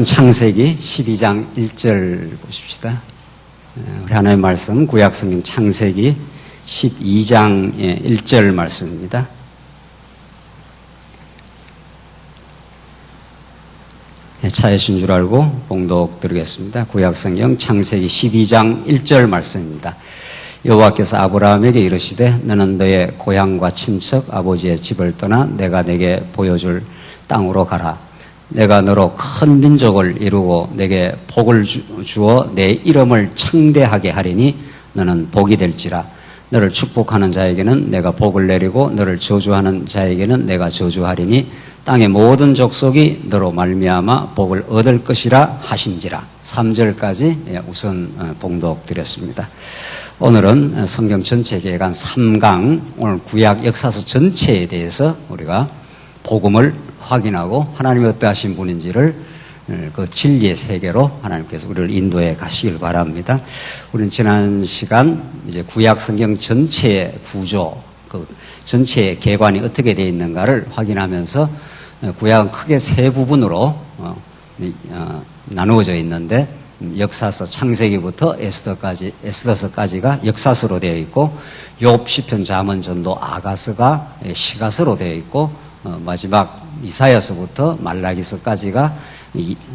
말씀 창세기 12장 1절 보십시다. 우리 하나님의 말씀 구약성경 창세기 12장 1절 말씀입니다. 차이신 줄 알고 봉독 드리겠습니다. 구약성경 창세기 12장 1절 말씀입니다. 여호와께서 아브라함에게 이르시되 너는 너의 고향과 친척 아버지의 집을 떠나 내가 내게 보여줄 땅으로 가라. 내가 너로 큰 민족을 이루고 내게 복을 주어 내 이름을 창대하게 하리니 너는 복이 될지라. 너를 축복하는 자에게는 내가 복을 내리고 너를 저주하는 자에게는 내가 저주하리니 땅의 모든 족속이 너로 말미암아 복을 얻을 것이라 하신지라. 3절까지 우선 봉독 드렸습니다. 오늘은 성경 전체 계간 3강, 오늘 구약 역사서 전체에 대해서 우리가 복음을 확인하고 하나님이 어떠하신 분인지를 그 진리의 세계로 하나님께서 우리를 인도해 가시길 바랍니다. 우리는 지난 시간 이제 구약 성경 전체의 구조, 그 전체의 계관이 어떻게 되어 있는가를 확인하면서 구약은 크게 세 부분으로 나누어져 있는데 역사서 창세기부터 에스더서까지가 역사서로 되어 있고 욥, 시편, 잠언, 전도, 아가서가 시가서로 되어 있고 마지막 이사야서부터 말라기서까지가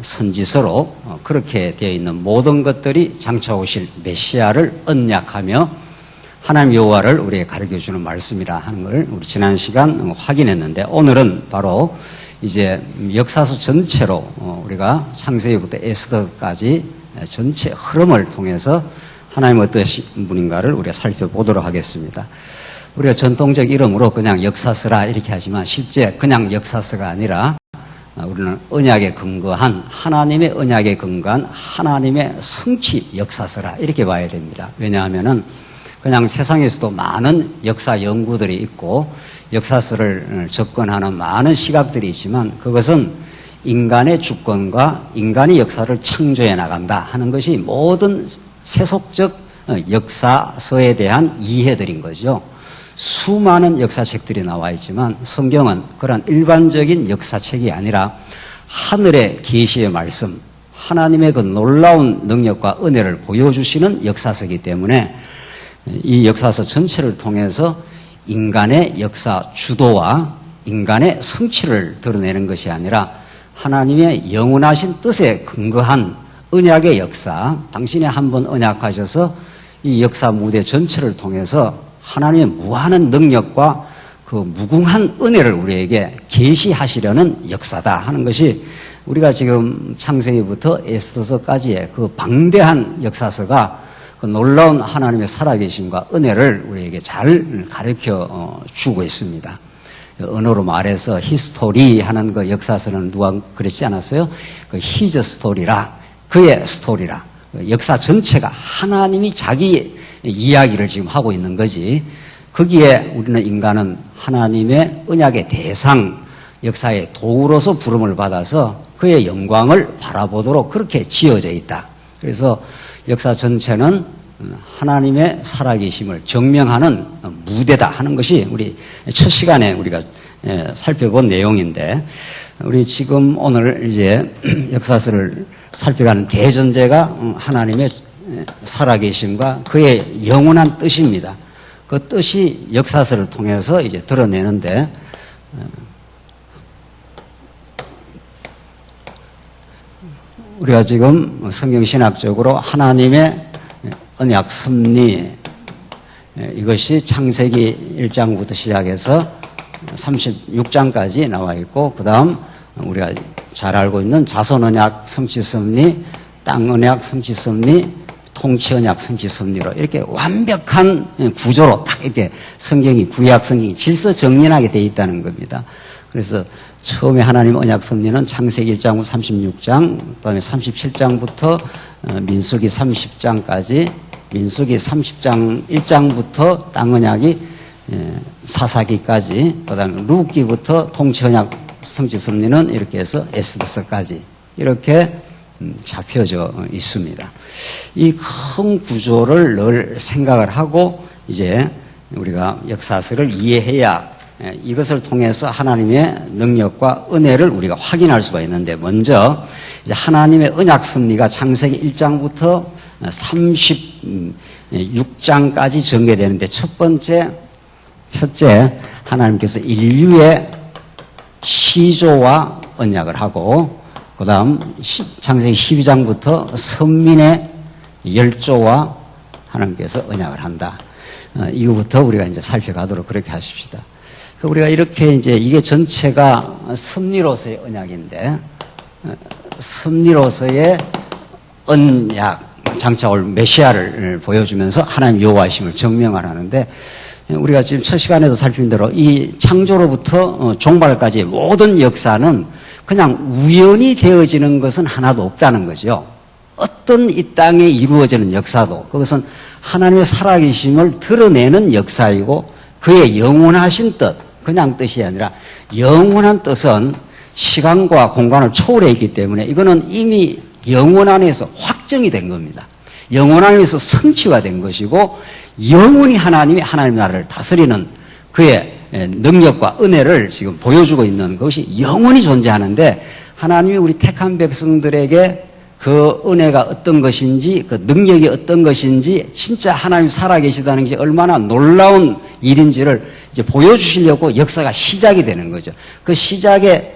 선지서로 그렇게 되어 있는 모든 것들이 장차 오실 메시아를 언약하며 하나님 여호와를 우리에게 가르쳐주는 말씀이라 하는 것을 우리 지난 시간 확인했는데 오늘은 바로 이제 역사서 전체로 우리가 창세기부터 에스더까지 전체 흐름을 통해서 하나님 어떠신 분인가를 우리가 살펴보도록 하겠습니다. 우리가 전통적 이름으로 그냥 역사서라 이렇게 하지만 실제 그냥 역사서가 아니라 우리는 언약에 근거한 하나님의 언약에 근거한 하나님의 성취 역사서라 이렇게 봐야 됩니다. 왜냐하면은 그냥 세상에서도 많은 역사 연구들이 있고 역사서를 접근하는 많은 시각들이 있지만 그것은 인간의 주권과 인간이 역사를 창조해 나간다 하는 것이 모든 세속적 역사서에 대한 이해들인 거죠. 수많은 역사책들이 나와 있지만 성경은 그런 일반적인 역사책이 아니라 하늘의 계시의 말씀, 하나님의 그 놀라운 능력과 은혜를 보여주시는 역사서이기 때문에 이 역사서 전체를 통해서 인간의 역사 주도와 인간의 성취를 드러내는 것이 아니라 하나님의 영원하신 뜻에 근거한 언약의 역사, 당신이 한번 언약하셔서 이 역사 무대 전체를 통해서 하나님의 무한한 능력과 그 무궁한 은혜를 우리에게 계시하시려는 역사다 하는 것이 우리가 지금 창세기부터 에스더서까지의 그 방대한 역사서가 그 놀라운 하나님의 살아계심과 은혜를 우리에게 잘 가르쳐 주고 있습니다. 언어로 말해서 히스토리 하는 그 역사서는 누가 그랬지 않았어요? 그 히즈 스토리라, 그의 스토리라. 역사 전체가 하나님이 자기 이야기를 지금 하고 있는 거지. 거기에 우리는 인간은 하나님의 언약의 대상, 역사의 도구로서 부름을 받아서 그의 영광을 바라보도록 그렇게 지어져 있다. 그래서 역사 전체는 하나님의 살아계심을 증명하는 무대다 하는 것이 우리 첫 시간에 우리가 살펴본 내용인데 우리 지금 오늘 이제 역사서를 살펴가는 대전제가 하나님의 살아계심과 그의 영원한 뜻입니다. 그 뜻이 역사서를 통해서 이제 드러내는데 우리가 지금 성경신학적으로 하나님의 언약 섭리 이것이 창세기 1장부터 시작해서 36장까지 나와 있고 그 다음 우리가 잘 알고 있는 자손언약 성취섭리, 땅언약 성취섭리, 통치언약 성취섭리로 이렇게 완벽한 구조로 딱 이렇게 성경이 구약 성경이 질서정연하게 되어 있다는 겁니다. 그래서 처음에 하나님 언약 섭리는 창세기 1장부터 36장, 그 다음에 37장부터 민수기 30장까지, 민수기 30장 1장부터 땅언약이 사사기까지, 그 다음에 룻기부터 통치언약 성취섭리는 이렇게 해서 에스더서까지 이렇게 잡혀져 있습니다. 이 큰 구조를 늘 생각을 하고 이제 우리가 역사서를 이해해야 이것을 통해서 하나님의 능력과 은혜를 우리가 확인할 수가 있는데, 먼저 이제 하나님의 언약 섭리가 창세기 1장부터 36장까지 전개되는데, 첫째 하나님께서 인류의 시조와 언약을 하고, 그 다음 창세기 12장부터 선민의 열조와 하나님께서 언약을 한다. 이거부터 우리가 이제 살펴가도록 그렇게 하십시다. 우리가 이렇게 이제 이게 전체가 섭리로서의 언약인데, 섭리로서의 언약, 장차 올 메시아를 보여주면서 하나님 여호와이심을 증명을 하는데, 우리가 지금 첫 시간에도 살핀 대로 이 창조로부터 종말까지의 모든 역사는 그냥 우연히 되어지는 것은 하나도 없다는 거죠. 어떤 이 땅에 이루어지는 역사도 그것은 하나님의 살아계심을 드러내는 역사이고, 그의 영원하신 뜻, 그냥 뜻이 아니라 영원한 뜻은 시간과 공간을 초월해 있기 때문에 이거는 이미 영원 안에서 확정이 된 겁니다. 영원 안에서 성취화된 것이고, 영원히 하나님이 하나님 나라를 다스리는 그의 능력과 은혜를 지금 보여주고 있는 것이 영원히 존재하는데, 하나님이 우리 택한 백성들에게 그 은혜가 어떤 것인지, 그 능력이 어떤 것인지, 진짜 하나님 살아계시다는 것이 얼마나 놀라운 일인지를 이제 보여주시려고 역사가 시작이 되는 거죠. 그 시작의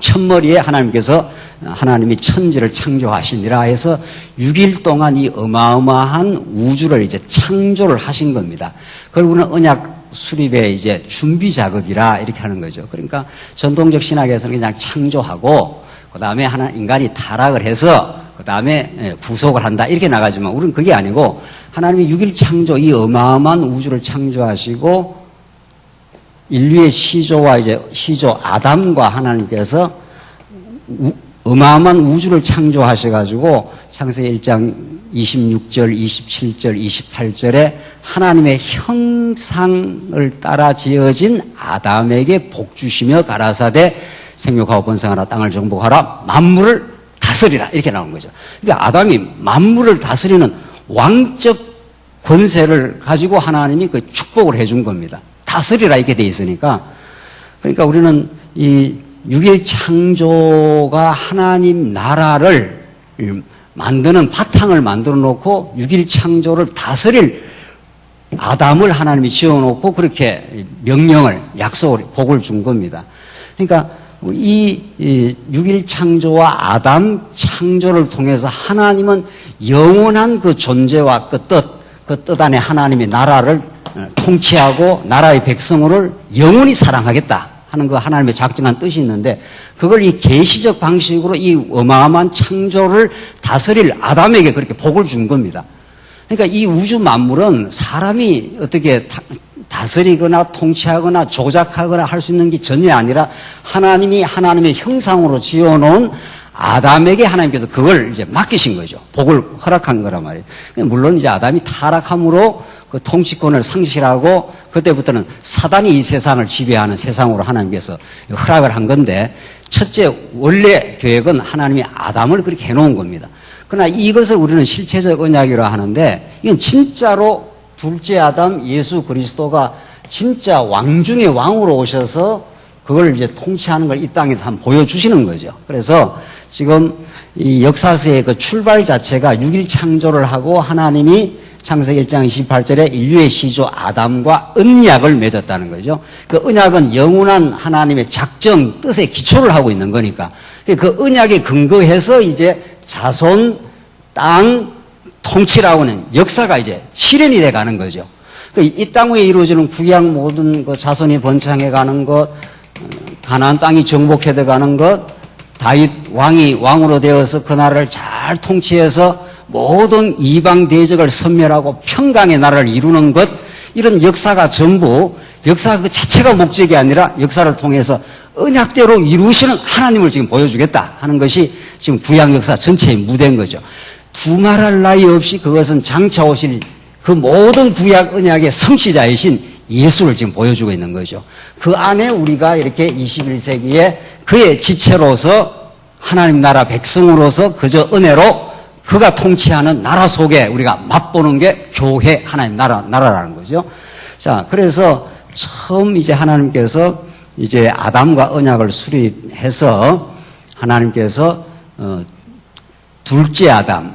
첫머리에 하나님이 천지를 창조하시니라 해서 6일 동안 이 어마어마한 우주를 이제 창조를 하신 겁니다. 그걸 우리는 언약 수립의 이제 준비 작업이라 이렇게 하는 거죠. 그러니까 전통적 신학에서는 그냥 창조하고, 그 다음에 인간이 타락을 해서 그 다음에 구속을 한다 이렇게 나가지만, 우리는 그게 아니고 하나님이 6일 창조, 이 어마어마한 우주를 창조하시고, 인류의 시조 아담과 하나님께서 어마어마한 우주를 창조하셔가지고 창세기 1장 26절, 27절, 28절에 하나님의 형상을 따라 지어진 아담에게 복 주시며 가라사대 생육하고 번성하라, 땅을 정복하라, 만물을 다스리라 이렇게 나오는 거죠. 그러니까 아담이 만물을 다스리는 왕적 권세를 가지고 하나님이 그 축복을 해준 겁니다. 다스리라 이렇게 돼 있으니까. 그러니까 우리는 이 6일 창조가 하나님 나라를 만드는 바탕을 만들어 놓고, 6일 창조를 다스릴 아담을 하나님이 지어놓고 그렇게 명령을, 약속을, 복을 준 겁니다. 그러니까 이 6일 창조와 아담 창조를 통해서 하나님은 영원한 그 존재와 그 뜻 안에 하나님의 나라를 통치하고 나라의 백성을 영원히 사랑하겠다 하는 그 하나님의 작정한 뜻이 있는데, 그걸 이 계시적 방식으로 이 어마어마한 창조를 다스릴 아담에게 그렇게 복을 준 겁니다. 그러니까 이 우주 만물은 사람이 어떻게 다스리거나 통치하거나 조작하거나 할 수 있는 게 전혀 아니라 하나님이 하나님의 형상으로 지어놓은 아담에게 하나님께서 그걸 이제 맡기신 거죠. 복을 허락한 거란 말이에요. 물론 이제 아담이 타락함으로 그 통치권을 상실하고, 그때부터는 사단이 이 세상을 지배하는 세상으로 하나님께서 허락을 한 건데, 첫째 원래 계획은 하나님이 아담을 그렇게 해놓은 겁니다. 그러나 이것을 우리는 실체적 언약이라 하는데, 이건 진짜로 둘째 아담 예수 그리스도가 진짜 왕 중의 왕으로 오셔서 그걸 이제 통치하는 걸 이 땅에서 한번 보여주시는 거죠. 그래서 지금 이 역사서의 그 출발 자체가 6일 창조를 하고 하나님이 창세기 1장 28절에 인류의 시조 아담과 언약을 맺었다는 거죠. 그 언약은 영원한 하나님의 작정, 뜻에 기초를 하고 있는 거니까, 그 언약에 근거해서 이제 자손, 땅, 통치라고는 역사가 이제 실현이 돼 가는 거죠. 이 땅 위에 이루어지는 구약 모든 그 자손이 번창해 가는 것, 가나안 땅이 정복해 가는 것, 다윗 왕이 왕으로 되어서 그 나라를 잘 통치해서 모든 이방 대적을 섬멸하고 평강의 나라를 이루는 것, 이런 역사가 전부 역사 그 자체가 목적이 아니라 역사를 통해서 언약대로 이루시는 하나님을 지금 보여주겠다 하는 것이 지금 구약 역사 전체의 무대인 거죠. 두말할 나위 없이 그것은 장차 오실 그 모든 구약 언약의 성취자이신 예수를 지금 보여주고 있는 거죠. 그 안에 우리가 이렇게 21세기에 그의 지체로서 하나님 나라 백성으로서 그저 은혜로 그가 통치하는 나라 속에 우리가 맛보는 게 교회 하나님 나라라는 거죠. 자, 그래서 처음 이제 하나님께서 이제 아담과 언약을 수립해서 하나님께서 둘째 아담,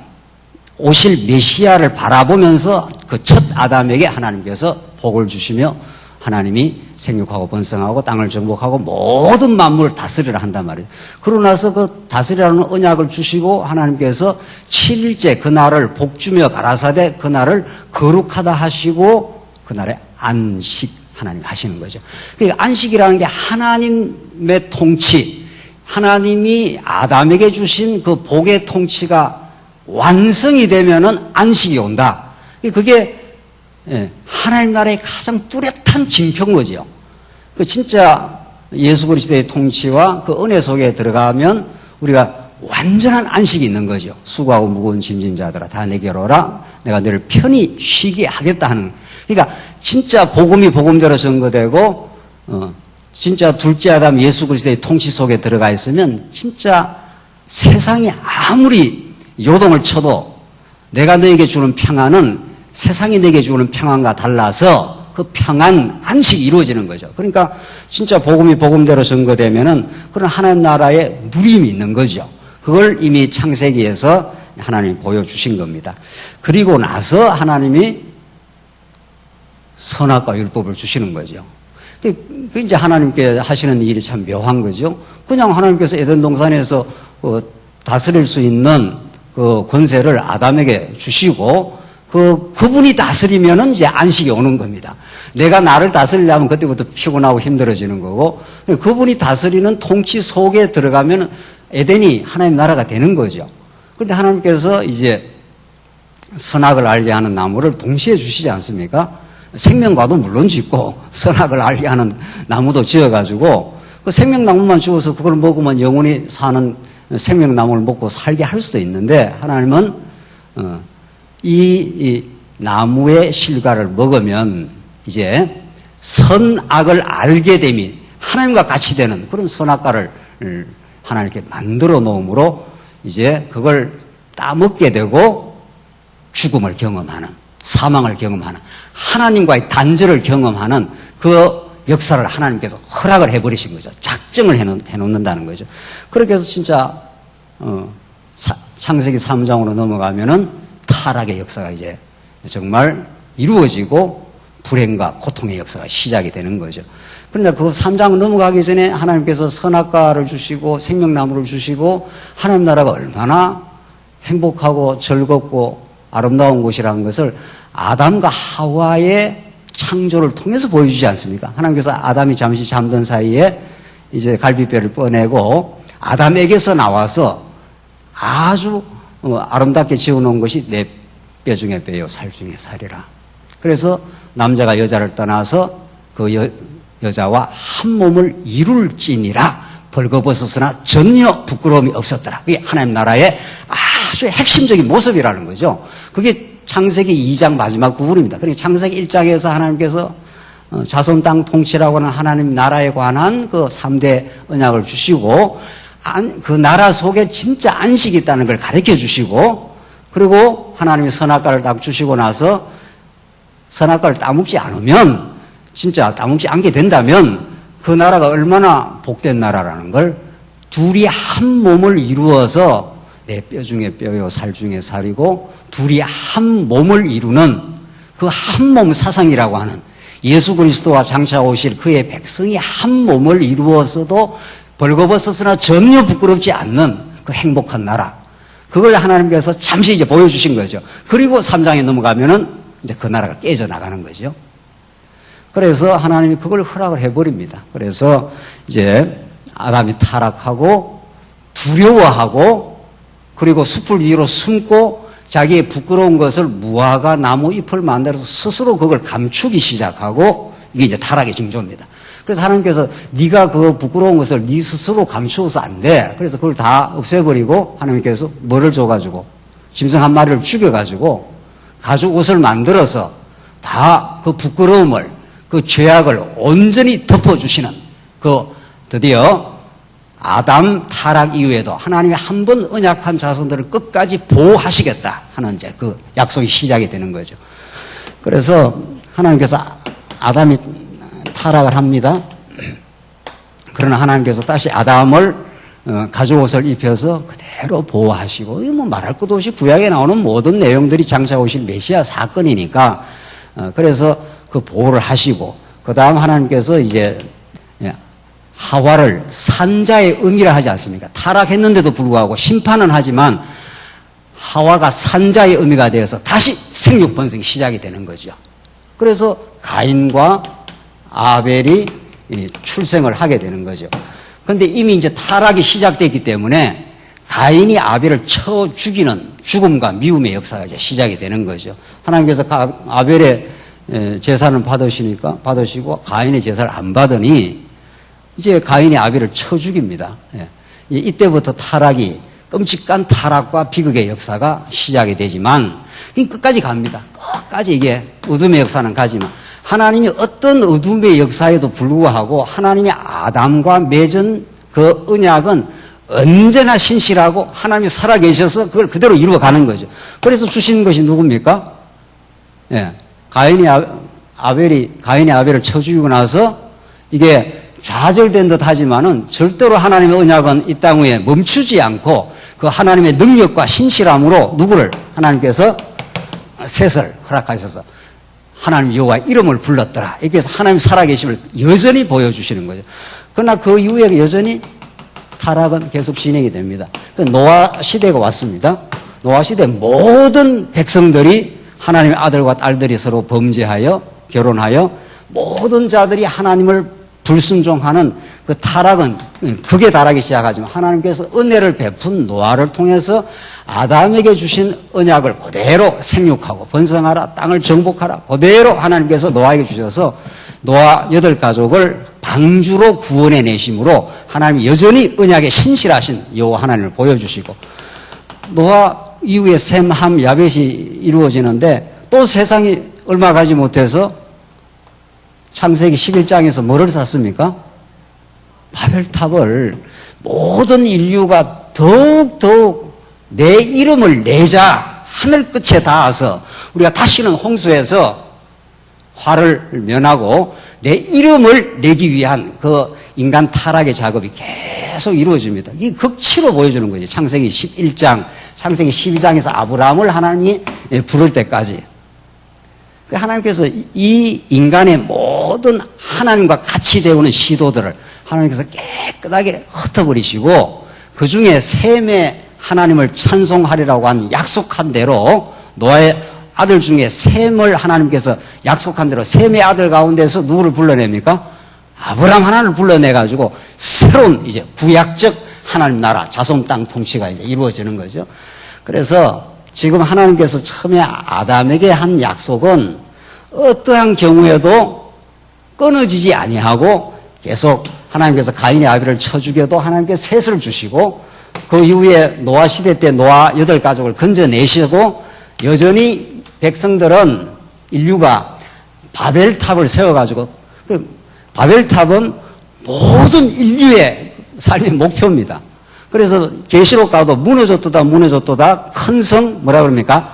오실 메시아를 바라보면서 그 첫 아담에게 하나님께서 복을 주시며 하나님이 생육하고 번성하고 땅을 정복하고 모든 만물을 다스리라 한단 말이에요. 그러고 나서 그 다스리라는 언약을 주시고 하나님께서 7일째 그날을 복주며 가라사대 그날을 거룩하다 하시고 그날에 안식 하나님 하시는 거죠. 그러니까 안식이라는 게 하나님의 통치, 하나님이 아담에게 주신 그 복의 통치가 완성이 되면은 안식이 온다. 그게 하나님 나라의 가장 뚜렷한 징표인 거죠. 그 진짜 예수 그리스도의 통치와 그 은혜 속에 들어가면 우리가 완전한 안식이 있는 거죠. 수고하고 무거운 짐진 자들아 다 내게로 오라. 내가 너를 편히 쉬게 하겠다 하는. 그러니까 진짜 복음이 복음대로 전거되고 진짜 둘째 아담 예수 그리스도의 통치 속에 들어가 있으면 진짜 세상이 아무리 요동을 쳐도 내가 너에게 주는 평안은 세상이 내게 주는 평안과 달라서 그 평안, 안식이 이루어지는 거죠. 그러니까 진짜 복음이 복음대로 전거되면은 그런 하나님 나라의 누림이 있는 거죠. 그걸 이미 창세기에서 하나님이 보여주신 겁니다. 그리고 나서 하나님이 선악과 율법을 주시는 거죠. 그 이제 하나님께 하시는 일이 참 묘한 거죠. 그냥 하나님께서 에덴 동산에서 다스릴 수 있는 그 권세를 아담에게 주시고 그분이 다스리면은 이제 안식이 오는 겁니다. 내가 나를 다스리려면 그때부터 피곤하고 힘들어지는 거고, 그분이 다스리는 통치 속에 들어가면 에덴이 하나님 나라가 되는 거죠. 그런데 하나님께서 이제 선악을 알게 하는 나무를 동시에 주시지 않습니까? 생명과도 물론 짓고, 선악을 알게 하는 나무도 지어가지고, 그 생명나무만 주어서 그걸 먹으면 영원히 사는 생명나무를 먹고 살게 할 수도 있는데, 하나님은, 이 나무의 실과를 먹으면 이제 선악을 알게 됨이 하나님과 같이 되는 그런 선악과를 하나님께 만들어 놓음으로 이제 그걸 따먹게 되고 죽음을 경험하는, 사망을 경험하는, 하나님과의 단절을 경험하는 그 역사를 하나님께서 허락을 해버리신 거죠. 작정을 해놓는다는 거죠. 그렇게 해서 진짜 창세기 3장으로 넘어가면은 타락의 역사가 이제 정말 이루어지고 불행과 고통의 역사가 시작이 되는 거죠. 그런데 그 3장 넘어가기 전에 하나님께서 선악과를 주시고 생명나무를 주시고 하나님 나라가 얼마나 행복하고 즐겁고 아름다운 곳이라는 것을 아담과 하와의 창조를 통해서 보여주지 않습니까? 하나님께서 아담이 잠시 잠든 사이에 이제 갈비뼈를 꺼내고 아담에게서 나와서 아주 아름답게 지어놓은 것이 내 뼈 중에 뼈요 살 중에 살이라. 그래서 남자가 여자를 떠나서 그 여자와 한 몸을 이룰지니라. 벌거벗었으나 전혀 부끄러움이 없었더라. 그게 하나님 나라의 아주 핵심적인 모습이라는 거죠. 그게 창세기 2장 마지막 부분입니다. 그러니까 창세기 1장에서 하나님께서 자손 땅 통치라고 하는 하나님 나라에 관한 그 3대 언약을 주시고 그 나라 속에 진짜 안식이 있다는 걸 가르쳐 주시고 그리고 하나님이 선악과를 딱 주시고 나서 선악과를 따먹지 않으면 진짜 따먹지 않게 된다면 그 나라가 얼마나 복된 나라라는 걸 둘이 한 몸을 이루어서 내 뼈 중에 뼈요 살 중에 살이고 둘이 한 몸을 이루는 그 한 몸 사상이라고 하는 예수 그리스도와 장차 오실 그의 백성이 한 몸을 이루어서도 벌거벗었으나 전혀 부끄럽지 않는 그 행복한 나라. 그걸 하나님께서 잠시 이제 보여주신 거죠. 그리고 3장에 넘어가면은 이제 그 나라가 깨져 나가는 거죠. 그래서 하나님이 그걸 허락을 해버립니다. 그래서 이제 아담이 타락하고 두려워하고 그리고 숲을 뒤로 숨고 자기의 부끄러운 것을 무화과 나무 잎을 만들어서 스스로 그걸 감추기 시작하고 이게 이제 타락의 징조입니다. 그래서 하나님께서 네가 그 부끄러운 것을 네 스스로 감추어서 안 돼. 그래서 그걸 다 없애버리고 하나님께서 뭐를 줘가지고 짐승 한 마리를 죽여가지고 가죽 옷을 만들어서 다 그 부끄러움을 그 죄악을 온전히 덮어주시는 그 드디어 아담 타락 이후에도 하나님이 한 번 언약한 자손들을 끝까지 보호하시겠다 하는 이제 그 약속이 시작이 되는 거죠. 그래서 하나님께서 아담이 타락을 합니다. 그러나 하나님께서 다시 아담을 가죽옷을 입혀서 그대로 보호하시고, 이거 뭐 말할 것도 없이 구약에 나오는 모든 내용들이 장차 오실 메시아 사건이니까, 그래서 그 보호를 하시고, 그 다음 하나님께서 이제 하와를 산자의 의미라 하지 않습니까? 타락했는데도 불구하고 심판은 하지만 하와가 산자의 의미가 되어서 다시 생육 번성이 시작이 되는 거죠. 그래서 가인과 아벨이 출생을 하게 되는 거죠. 그런데 이미 이제 타락이 시작됐기 때문에 가인이 아벨을 쳐 죽이는 죽음과 미움의 역사가 이제 시작이 되는 거죠. 하나님께서 아벨의 제사는 받으시고 가인의 제사를 안 받으니 이제 가인이 아벨을 쳐 죽입니다. 이때부터 타락이, 끔찍한 타락과 비극의 역사가 시작이 되지만 끝까지 갑니다. 끝까지 이게 어둠의 역사는 가지만 하나님이 어떤 어둠의 역사에도 불구하고 하나님이 아담과 맺은 그 언약은 언제나 신실하고 하나님이 살아계셔서 그걸 그대로 이루어가는 거죠. 그래서 주신 것이 누굽니까? 가인이 아벨을 쳐 죽이고 나서 이게 좌절된 듯 하지만은 절대로 하나님의 언약은 이 땅 위에 멈추지 않고 그 하나님의 능력과 신실함으로 누구를 하나님께서 셋을 허락하셔서 하나님 여호와의 이름을 불렀더라. 이렇게 해서 하나님 살아계심을 여전히 보여주시는 거죠. 그러나 그 이후에 여전히 타락은 계속 진행이 됩니다. 노아 시대가 왔습니다. 노아 시대 모든 백성들이 하나님의 아들과 딸들이 서로 범죄하여 결혼하여 모든 자들이 하나님을 불순종하는 그 타락은 극에 달하기 시작하지만 하나님께서 은혜를 베푼 노아를 통해서 아담에게 주신 언약을 그대로 생육하고 번성하라, 땅을 정복하라 그대로 하나님께서 노아에게 주셔서 노아 8가족을 방주로 구원해 내심으로 하나님이 여전히 언약에 신실하신 여호와 하나님을 보여주시고, 노아 이후에 셈, 함, 야벳이 이루어지는데 또 세상이 얼마 가지 못해서 창세기 11장에서 뭐를 샀습니까? 바벨탑을. 모든 인류가 더욱더욱 내 이름을 내자 하늘 끝에 닿아서 우리가 다시는 홍수에서 화를 면하고 내 이름을 내기 위한 그 인간 타락의 작업이 계속 이루어집니다. 이 극치로 보여주는 거죠. 창세기 11장, 창세기 12장에서 아브라함을 하나님이 부를 때까지. 하나님께서 이 인간의 모든 하나님과 같이 되오는 시도들을 하나님께서 깨끗하게 흩어버리시고 그 중에 셈의 하나님을 찬송하리라고 한 약속한 대로 노아의 아들 중에 셈을 하나님께서 약속한 대로 셈의 아들 가운데서 누구를 불러냅니까? 아브라함 하나님을 불러내가지고 새로운 이제 구약적 하나님 나라 자손 땅 통치가 이제 이루어지는 거죠. 그래서 지금 하나님께서 처음에 아담에게 한 약속은 어떠한 경우에도 끊어지지 아니하고 계속 하나님께서 가인의 아벨을 쳐 죽여도 하나님께서 셋을 주시고 그 이후에 노아 시대 때 노아 8가족을 건져내시고 여전히 백성들은 인류가 바벨탑을 세워가지고 그 바벨탑은 모든 인류의 삶의 목표입니다. 그래서 계시록 가도 무너졌도다 큰 성 뭐라 그럽니까?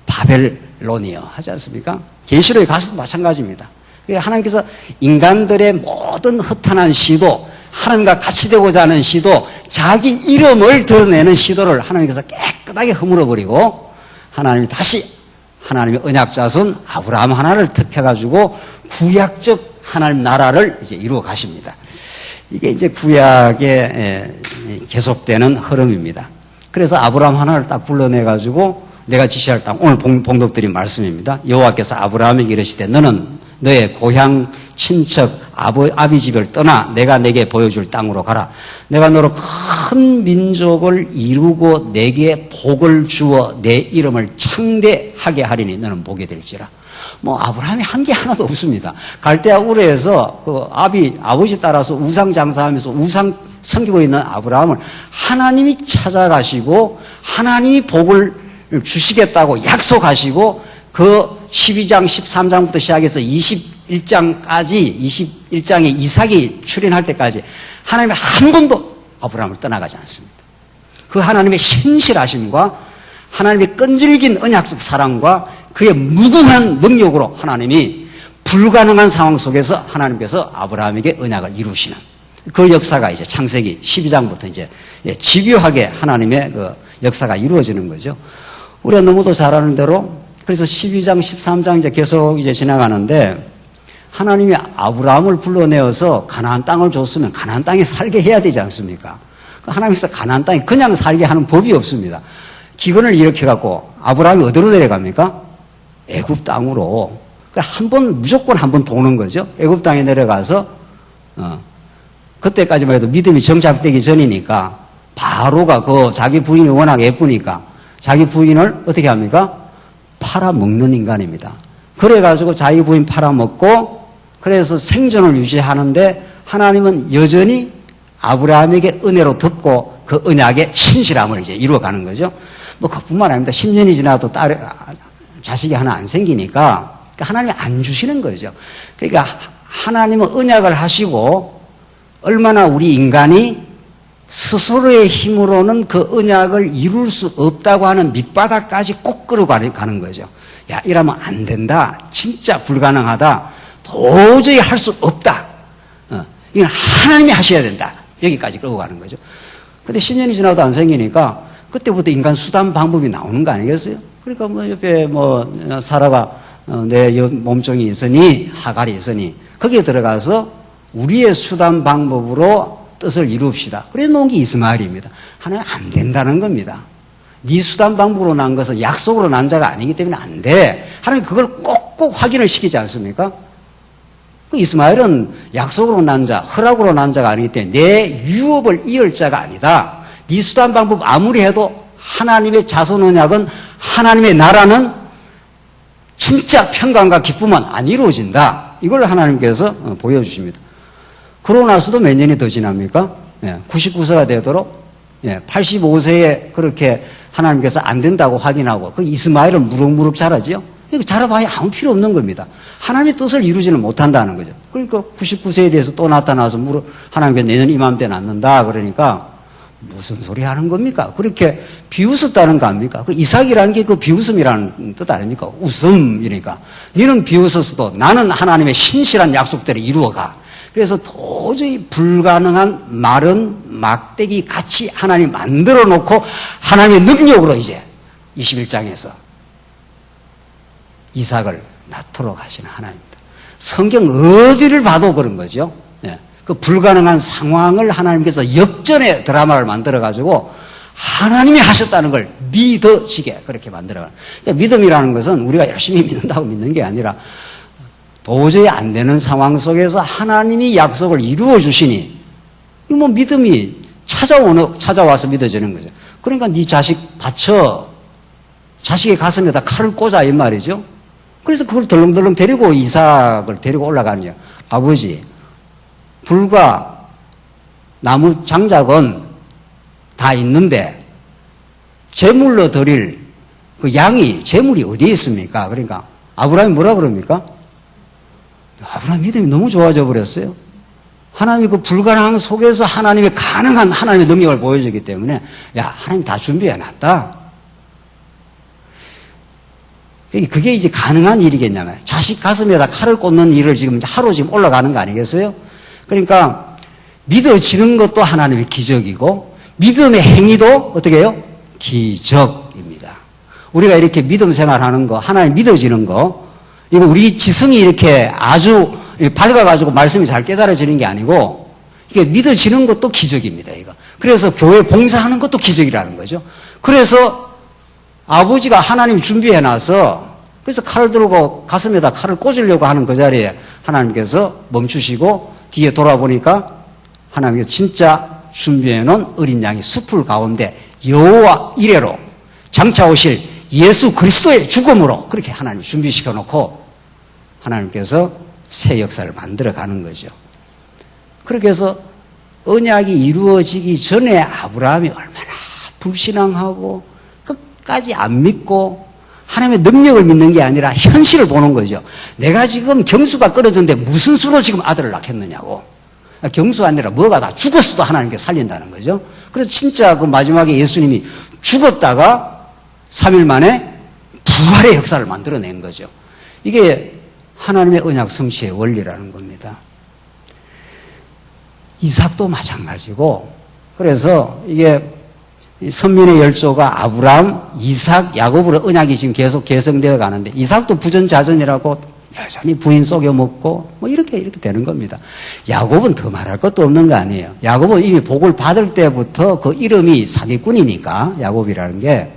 바벨론이요 하지 않습니까? 계시록에 가서도 마찬가지입니다. 하나님께서 인간들의 모든 허탄한 시도, 하나님과 같이 되고자 하는 시도, 자기 이름을 드러내는 시도를 하나님께서 깨끗하게 허물어버리고 하나님이 다시 하나님의 언약자손 아브라함 하나를 택해가지고 구약적 하나님 나라를 이제 이루어 가십니다. 이게 이제 구약에 계속되는 흐름입니다. 그래서 아브라함 하나를 딱 불러내가지고 내가 지시할 땅, 오늘 봉독드린 말씀입니다. 여호와께서 아브라함에게 이르시되 너는 너의 고향 친척 아비 집을 떠나 내가 내게 보여줄 땅으로 가라. 내가 너로 큰 민족을 이루고 내게 복을 주어 내 이름을 창대하게 하리니 너는 복이 될지라. 뭐 아브라함이 한 게 하나도 없습니다. 갈대아 우르에서 그 아버지 따라서 우상 장사하면서 우상 섬기고 있는 아브라함을 하나님이 찾아가시고 하나님이 복을 주시겠다고 약속하시고 그 12장 13장부터 시작해서 21장에 이삭이 출현할 때까지 하나님이 한 번도 아브라함을 떠나가지 않습니다. 그 하나님의 신실하심과 하나님의 끈질긴 언약적 사랑과 그의 무궁한 능력으로 하나님이 불가능한 상황 속에서 하나님께서 아브라함에게 언약을 이루시는 그 역사가 이제 창세기 12장부터 이제 집요하게 하나님의 그 역사가 이루어지는 거죠. 우리가 너무도 잘 아는 대로 그래서 12장, 13장 이제 계속 이제 지나가는데 하나님이 아브라함을 불러내어서 가나안 땅을 줬으면 가나안 땅에 살게 해야 되지 않습니까? 하나님께서 가나안 땅에 그냥 살게 하는 법이 없습니다. 기근을 일으켜갖고 아브라함이 어디로 내려갑니까? 애굽 땅으로. 무조건 한 번 도는 거죠. 애굽 땅에 내려가서 그때까지만 해도 믿음이 정착되기 전이니까 바로가 자기 부인이 워낙 예쁘니까 자기 부인을 어떻게 합니까? 팔아먹는 인간입니다. 그래가지고 자기 부인 팔아먹고 그래서 생존을 유지하는데 하나님은 여전히 아브라함에게 은혜로 듣고 그 언약의 신실함을 이제 이루어가는 거죠. 뭐 그뿐만 아닙니다. 10년이 지나도 자식이 하나 안 생기니까 하나님이 안 주시는 거죠. 그러니까 하나님은 언약을 하시고 얼마나 우리 인간이 스스로의 힘으로는 그 언약을 이룰 수 없다고 하는 밑바닥까지 꼭 끌어가는 거죠. 야, 이러면 안 된다. 진짜 불가능하다. 도저히 할 수 없다. 이건 하나님이 하셔야 된다. 여기까지 끌고 가는 거죠. 근데 10년이 지나도 안 생기니까 그때부터 인간 수단 방법이 나오는 거 아니겠어요? 그러니까 뭐 옆에 사라가 내 몸종이 있으니 하갈이 있으니 거기에 들어가서 우리의 수단 방법으로 뜻을 이룹시다. 그래 놓은 게 이스마엘입니다. 하나님 안 된다는 겁니다. 네 수단 방법으로 난 것은 약속으로 난 자가 아니기 때문에 안 돼. 하나님 그걸 꼭꼭 확인을 시키지 않습니까? 그 이스마엘은 약속으로 난 자, 허락으로 난 자가 아니기 때문에 내 유업을 이을 자가 아니다. 네 수단 방법 아무리 해도 하나님의 자손 언약은 하나님의 나라는 진짜 평강과 기쁨은 안 이루어진다. 이걸 하나님께서 보여주십니다. 그러고 나서도 몇 년이 더 지납니까? 99세가 되도록 85세에 그렇게 하나님께서 안 된다고 확인하고 그 이스마엘은 무럭무럭 자라지요. 자라봐야 아무 필요 없는 겁니다. 하나님의 뜻을 이루지는 못한다는 거죠. 그러니까 99세에 대해서 또 나타나서 하나님께서 내년 이맘때 낳는다 그러니까 무슨 소리 하는 겁니까? 그렇게 비웃었다는 거 아닙니까? 그 이삭이라는 게 그 비웃음이라는 뜻 아닙니까? 웃음이니까. 너는 비웃었어도 나는 하나님의 신실한 약속대로 이루어가. 그래서 도저히 불가능한 마른 막대기 같이 하나님 만들어 놓고 하나님의 능력으로 이제 21장에서 이삭을 낳도록 하시는 하나님입니다. 성경 어디를 봐도 그런 거죠. 그 불가능한 상황을 하나님께서 역전의 드라마를 만들어가지고 하나님이 하셨다는 걸 믿어지게 그렇게 만들어가는. 그러니까 믿음이라는 것은 우리가 열심히 믿는다고 믿는 게 아니라 도저히 안 되는 상황 속에서 하나님이 약속을 이루어 주시니 이 뭐 믿음이 찾아와서 믿어지는 거죠. 그러니까 네 자식 바쳐 자식의 가슴에다 칼을 꽂아 이 말이죠. 그래서 그걸 덜렁덜렁 데리고 이삭을 데리고 올라가는 거예요. 아버지 불과 나무 장작은 다 있는데 제물로 드릴 그 양이 제물이 어디에 있습니까? 그러니까 아브라함이 뭐라 그럽니까? 아브라함 믿음이 너무 좋아져 버렸어요. 하나님이 그 불가능한 속에서 하나님의 가능한 하나님의 능력을 보여주기 때문에 야 하나님 다 준비해 놨다. 그게 이제 가능한 일이겠냐면 자식 가슴에다 칼을 꽂는 일을 지금 하루 지금 올라가는 거 아니겠어요? 그러니까 믿어지는 것도 하나님의 기적이고 믿음의 행위도 어떻게 해요? 기적입니다. 우리가 이렇게 믿음 생활하는 거 하나님 믿어지는 거 이거 우리 지성이 이렇게 아주 밝아가지고 말씀이 잘 깨달아지는 게 아니고 이게 믿어지는 것도 기적입니다. 이거. 그래서 교회 봉사하는 것도 기적이라는 거죠. 그래서 아버지가 하나님 준비해놔서 그래서 칼을 들고 가슴에다 칼을 꽂으려고 하는 그 자리에 하나님께서 멈추시고 뒤에 돌아보니까 하나님께서 진짜 준비해놓은 어린 양이 숲을 가운데 여호와 이레로 장차 오실 예수 그리스도의 죽음으로 그렇게 하나님 준비시켜 놓고 하나님께서 새 역사를 만들어 가는 거죠. 그렇게 해서 언약이 이루어지기 전에 아브라함이 얼마나 불신앙하고 끝까지 안 믿고 하나님의 능력을 믿는 게 아니라 현실을 보는 거죠. 내가 지금 경수가 끊어졌는데 무슨 수로 지금 아들을 낳겠느냐고. 경수가 아니라 뭐가 다 죽었어도 하나님께 살린다는 거죠. 그래서 진짜 그 마지막에 예수님이 죽었다가 3일 만에 부활의 역사를 만들어낸 거죠. 이게 하나님의 언약 성취의 원리라는 겁니다. 이삭도 마찬가지고, 그래서 이게 선민의 열조가 아브라함, 이삭, 야곱으로 언약이 지금 계속 개성되어 가는데, 이삭도 부전자전이라고 여전히 부인 속여먹고 뭐 이렇게 되는 겁니다. 야곱은 더 말할 것도 없는 거 아니에요. 야곱은 이미 복을 받을 때부터 그 이름이 사기꾼이니까, 야곱이라는 게,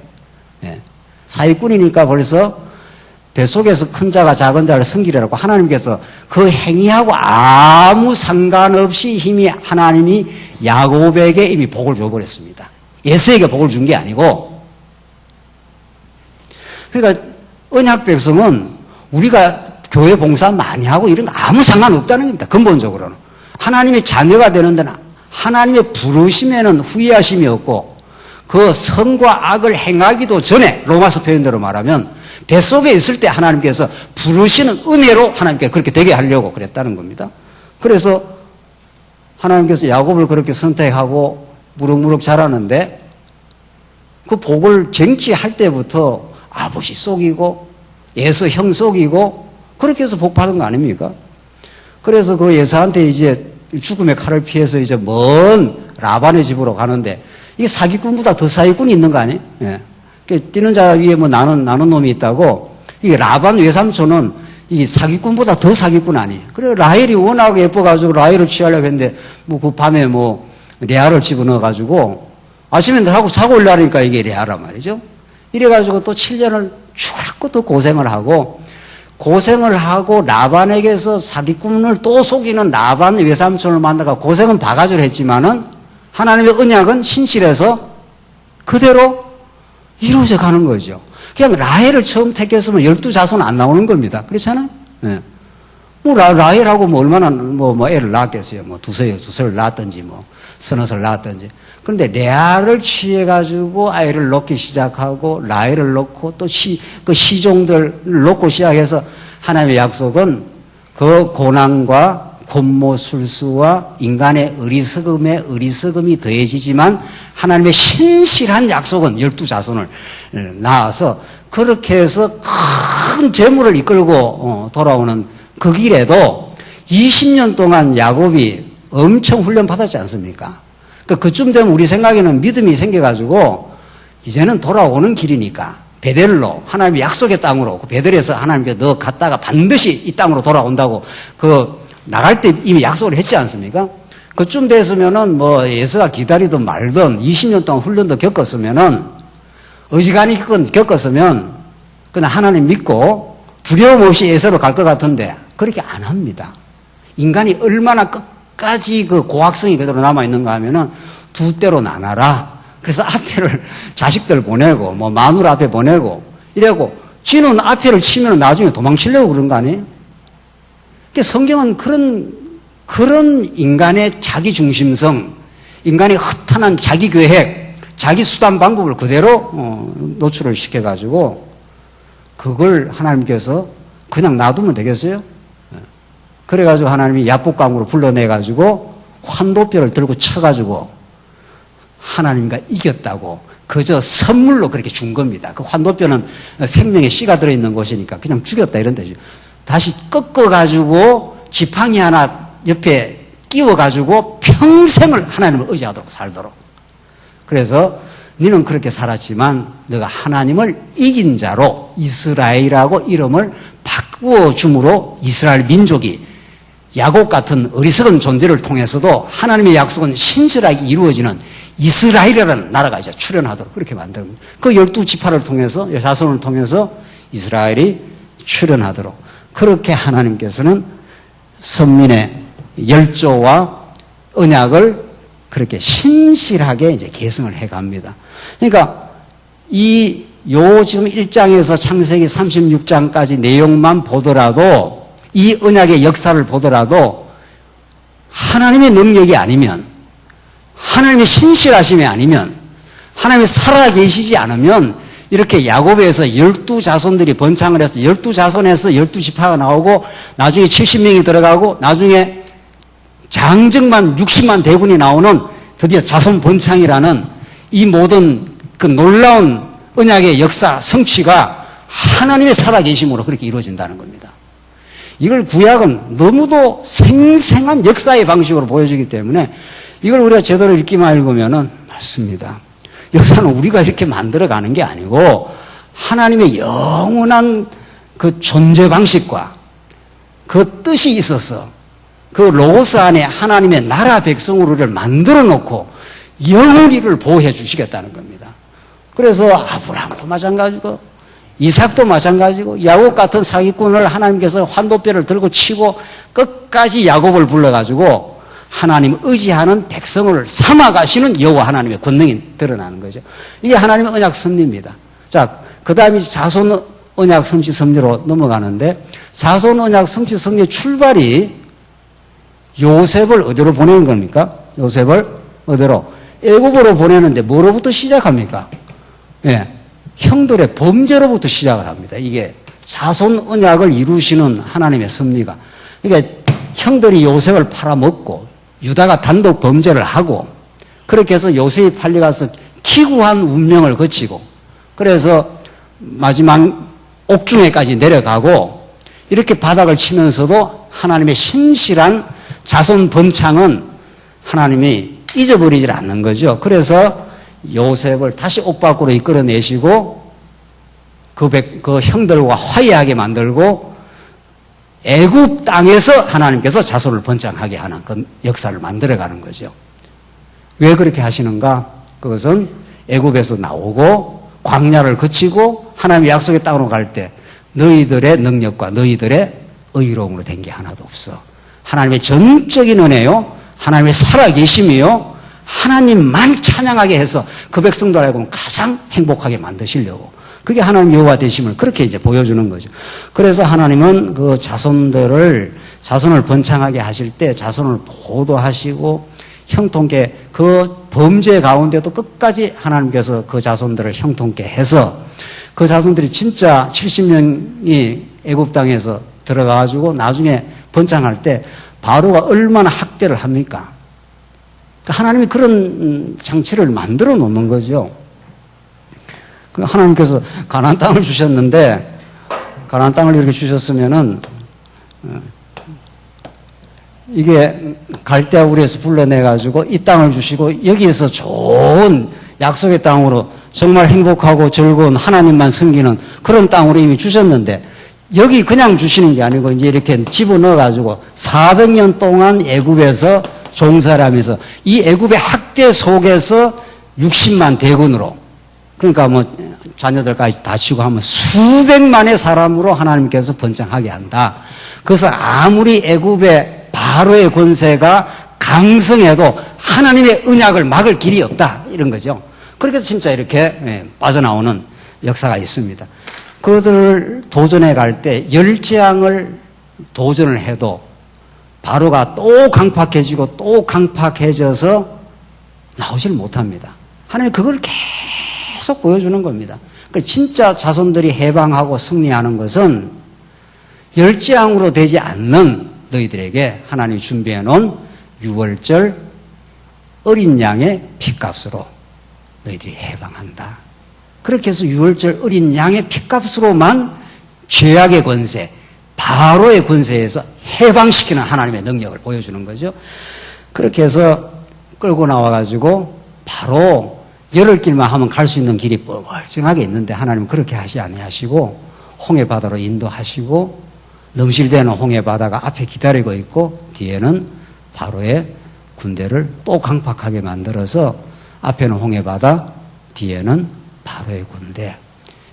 사기꾼이니까 벌써 뱃속에서 큰 자가 작은 자를 섬기려고 하나님께서 그 행위하고 아무 상관없이 하나님이 야곱에게 이미 복을 줘버렸습니다. 에서에게 복을 준 게 아니고. 그러니까 언약 백성은 우리가 교회 봉사 많이 하고 이런 거 아무 상관없다는 겁니다. 근본적으로는. 하나님의 자녀가 되는 데는 하나님의 부르심에는 후회하심이 없고, 그 선과 악을 행하기도 전에, 로마서 표현대로 말하면 뱃속에 있을 때 하나님께서 부르시는 은혜로 하나님께 그렇게 되게 하려고 그랬다는 겁니다. 그래서 하나님께서 야곱을 그렇게 선택하고 무럭무럭 자라는데, 그 복을 쟁취할 때부터 아버지 속이고 에서 형 속이고 그렇게 해서 복 받은 거 아닙니까? 그래서 그 예사한테 이제 죽음의 칼을 피해서 이제 먼 라반의 집으로 가는데, 이게 사기꾼보다 더 사기꾼이 있는 거 아니에요? 뛰는 자 위에 뭐 나는 놈이 있다고. 이게 라반 외삼촌은 이 사기꾼보다 더 사기꾼 아니에요. 그래 라헬이 워낙 예뻐가지고 라헬을 취하려고 했는데, 뭐 그 밤에 뭐 레아를 집어넣어가지고 아침에 자고 올라니까 이게 레아란 말이죠. 이래가지고 또 7년을 죽고 또 고생을 하고 라반에게서 사기꾼을 또 속이는 라반 외삼촌을 만나가 고생은 바가지로 했지만은 하나님의 언약은 신실해서 그대로 이루어져 가는 거죠. 그냥 라헬을 처음 택했으면 12자손 안 나오는 겁니다. 그렇잖아요? 네. 뭐 라헬하고 뭐 얼마나 뭐 애를 낳았겠어요. 뭐 두서를 낳았든지 뭐 서너서를 낳았든지. 그런데 레아를 취해가지고 아이를 낳기 시작하고 라헬을 낳고 또 그 시종들을 낳고 시작해서 하나님의 약속은 그 고난과 곤모술수와 인간의 어리석음이 더해지지만 하나님의 신실한 약속은 12자손을 낳아서 그렇게 해서 큰 재물을 이끌고 돌아오는 그 길에도 20년 동안 야곱이 엄청 훈련 받았지 않습니까? 그쯤 되면 우리 생각에는 믿음이 생겨가지고 이제는 돌아오는 길이니까 베델로 하나님의 약속의 땅으로 그 베델에서 하나님께 너 갔다가 반드시 이 땅으로 돌아온다고 나갈 때 이미 약속을 했지 않습니까? 그쯤 됐으면은 뭐 예수가 기다리든 말든 20년 동안 훈련도 겪었으면은 어지간히 겪었으면 그냥 하나님 믿고 두려움 없이 예수로 갈 것 같은데 그렇게 안 합니다. 인간이 얼마나 끝까지 그 고학성이 그대로 남아있는가 하면은 두 때로 나눠라. 그래서 앞에를 자식들 보내고 뭐 마누라 앞에 보내고 이래고 쥐는 앞에를 치면 나중에 도망치려고 그런 거 아니에요? 성경은 그런 인간의 자기중심성, 인간의 허탄한 자기계획, 자기 수단 방법을 그대로 노출을 시켜가지고 그걸 하나님께서 그냥 놔두면 되겠어요? 그래가지고 하나님이 야복강으로 불러내가지고 환도뼈를 들고 쳐가지고 하나님과 이겼다고 그저 선물로 그렇게 준 겁니다. 그 환도뼈는 생명의 씨가 들어있는 곳이니까 그냥 죽였다 이런 뜻이죠. 다시 꺾어가지고 지팡이 하나 옆에 끼워가지고 평생을 하나님을 의지하도록 살도록. 그래서 너는 그렇게 살았지만 너가 하나님을 이긴 자로 이스라엘이라고 이름을 바꾸어 줌으로 이스라엘 민족이 야곱 같은 어리석은 존재를 통해서도 하나님의 약속은 신실하게 이루어지는 이스라엘이라는 나라가 이제 출현하도록 그렇게 만드는 겁니다. 그 12지파를 통해서 자손을 통해서 이스라엘이 출현하도록 그렇게 하나님께서는 선민의 열조와 언약을 그렇게 신실하게 이제 계승을 해 갑니다. 그러니까 지금 1장에서 창세기 36장까지 내용만 보더라도 이 언약의 역사를 보더라도 하나님의 능력이 아니면 하나님의 신실하심이 아니면 하나님이 살아계시지 않으면 이렇게 야곱에서 12자손들이 번창을 해서 12자손에서 12지파가 나오고 나중에 70명이 들어가고 나중에 장정만 60만 대군이 나오는 드디어 자손 번창이라는 이 모든 그 놀라운 언약의 역사 성취가 하나님의 살아계심으로 그렇게 이루어진다는 겁니다. 이걸 구약은 너무도 생생한 역사의 방식으로 보여주기 때문에 이걸 우리가 제대로 읽기만 읽으면은 맞습니다. 역사는 우리가 이렇게 만들어가는 게 아니고 하나님의 영원한 그 존재 방식과 그 뜻이 있어서 그 로고스 안에 하나님의 나라 백성으로 우리를 만들어 놓고 영원히 를 보호해 주시겠다는 겁니다. 그래서 아브라함도 마찬가지고 이삭도 마찬가지고 야곱 같은 사기꾼을 하나님께서 환도뼈를 들고 치고 끝까지 야곱을 불러가지고 하나님 의지하는 백성을 삼아가시는 여호와 하나님의 권능이 드러나는 거죠. 이게 하나님의 언약 섭리입니다. 자, 그 다음에 자손 언약 성취 섭리로 넘어가는데 자손 언약 성취 섭리의 출발이 요셉을 어디로 보내는 겁니까? 요셉을 어디로? 애굽으로 보내는데 뭐로부터 시작합니까? 예, 형들의 범죄로부터 시작을 합니다. 이게 자손 언약을 이루시는 하나님의 섭리가. 그러니까 형들이 요셉을 팔아먹고 유다가 단독 범죄를 하고 그렇게 해서 요셉이 팔려가서 기구한 운명을 거치고 그래서 마지막 옥중에까지 내려가고 이렇게 바닥을 치면서도 하나님의 신실한 자손 번창은 하나님이 잊어버리질 않는 거죠. 그래서 요셉을 다시 옥 밖으로 이끌어내시고 그 형들과 화해하게 만들고 애굽 땅에서 하나님께서 자손을 번창하게 하는 그 역사를 만들어가는 거죠. 왜 그렇게 하시는가? 그것은 애굽에서 나오고 광야를 거치고 하나님의 약속의 땅으로 갈 때 너희들의 능력과 너희들의 의로움으로 된 게 하나도 없어. 하나님의 전적인 은혜요, 하나님의 살아계심이요, 하나님만 찬양하게 해서 그 백성들 알고 가장 행복하게 만드시려고. 그게 하나님 여호와 되심을 그렇게 이제 보여주는 거죠. 그래서 하나님은 그 자손을 번창하게 하실 때 자손을 보도하시고 형통케 그 범죄 가운데도 끝까지 하나님께서 그 자손들을 형통케 해서 그 자손들이 진짜 70명이 애굽 땅에서 들어가가지고 나중에 번창할 때 바로가 얼마나 학대를 합니까? 하나님이 그런 장치를 만들어 놓는 거죠. 하나님께서 가나안 땅을 주셨는데 가나안 땅을 이렇게 주셨으면은 이게 갈대아 우리에서 불러내가지고 이 땅을 주시고 여기에서 좋은 약속의 땅으로 정말 행복하고 즐거운 하나님만 섬기는 그런 땅으로 이미 주셨는데 여기 그냥 주시는 게 아니고 이제 이렇게 집어넣어가지고 400년 동안 애굽에서 종사를 하면서 이 애굽의 학대 속에서 60만 대군으로 그러니까 뭐 자녀들까지 다 치고 하면 수백만의 사람으로 하나님께서 번창하게 한다. 그래서 아무리 애굽의 바로의 권세가 강성해도 하나님의 언약을 막을 길이 없다. 이런 거죠. 그렇게 해서 진짜 이렇게 빠져나오는 역사가 있습니다. 그들을 도전해 갈 때 열재앙을 도전을 해도 바로가 또 강팍해지고 또 강팍해져서 나오질 못합니다. 하나님 그걸 계속 보여주는 겁니다. 그러니까 진짜 자손들이 해방하고 승리하는 것은 열재앙으로 되지 않는 너희들에게 하나님이 준비해 놓은 유월절 어린 양의 핏값으로 너희들이 해방한다. 그렇게 해서 유월절 어린 양의 핏값으로만 죄악의 권세, 바로의 권세에서 해방시키는 하나님의 능력을 보여주는 거죠. 그렇게 해서 끌고 나와가지고 바로 열흘 길만 하면 갈 수 있는 길이 뻘뻘증하게 있는데 하나님은 그렇게 하시 아니하시고 홍해바다로 인도하시고 넘실대는 홍해바다가 앞에 기다리고 있고 뒤에는 바로의 군대를 또 강팍하게 만들어서 앞에는 홍해바다, 뒤에는 바로의 군대.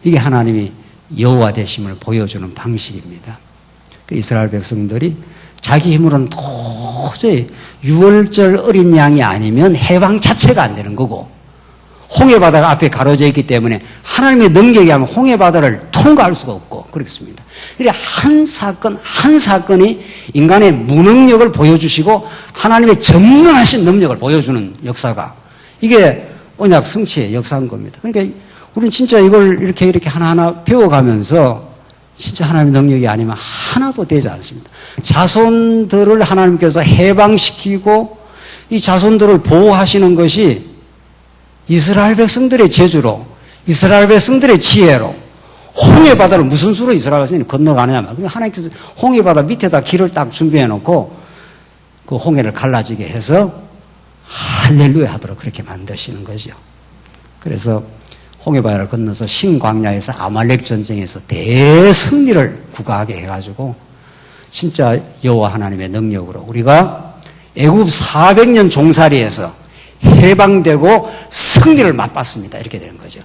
이게 하나님이 여호와 되심을 보여주는 방식입니다. 이스라엘 백성들이 자기 힘으로는 도저히 유월절 어린 양이 아니면 해방 자체가 안 되는 거고 홍해바다가 앞에 가로져 있기 때문에 하나님의 능력이 하면 홍해바다를 통과할 수가 없고 그렇습니다. 그래 한 사건 한 사건이 인간의 무능력을 보여주시고 하나님의 전능하신 능력을 보여주는 역사가 이게 언약 성취의 역사인 겁니다. 그러니까 우리는 진짜 이걸 이렇게 하나하나 배워가면서 진짜 하나님의 능력이 아니면 하나도 되지 않습니다. 자손들을 하나님께서 해방시키고 이 자손들을 보호하시는 것이 이스라엘 백성들의 재주로 이스라엘 백성들의 지혜로 홍해바다를 무슨 수로 이스라엘 백성이 건너가느냐. 하나님께서 홍해바다 밑에다 길을 딱 준비해 놓고 그 홍해를 갈라지게 해서 할렐루야 하도록 그렇게 만드시는 거죠. 그래서 홍해바다를 건너서 신광야에서 아말렉 전쟁에서 대승리를 구가하게 해가지고 진짜 여호와 하나님의 능력으로 우리가 애굽 400년 종살이에서 해방되고 승리를 맛봤습니다. 이렇게 되는 거죠.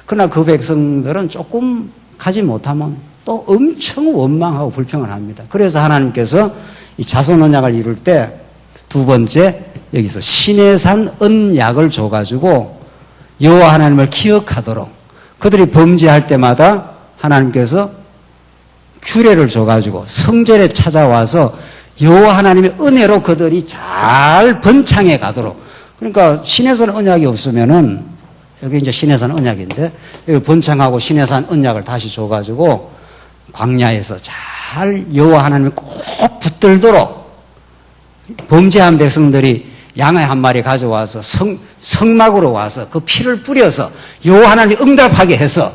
그러나 그 백성들은 조금 가지 못하면 또 엄청 원망하고 불평을 합니다. 그래서 하나님께서 이 자손 언약을 이룰 때 두 번째 여기서 시내산 언약을 줘가지고 여호와 하나님을 기억하도록 그들이 범죄할 때마다 하나님께서 규례를 줘가지고 성전에 찾아와서 여호와 하나님의 은혜로 그들이 잘 번창해 가도록. 그러니까 시내산 언약이 없으면은 여기 이제 시내산 언약인데 여기 번창하고 시내산 언약을 다시 줘가지고 광야에서 잘 여호와 하나님이 꼭 붙들도록 범죄한 백성들이 양의 한 마리 가져와서 성막으로 와서 그 피를 뿌려서 여호와 하나님이 응답하게 해서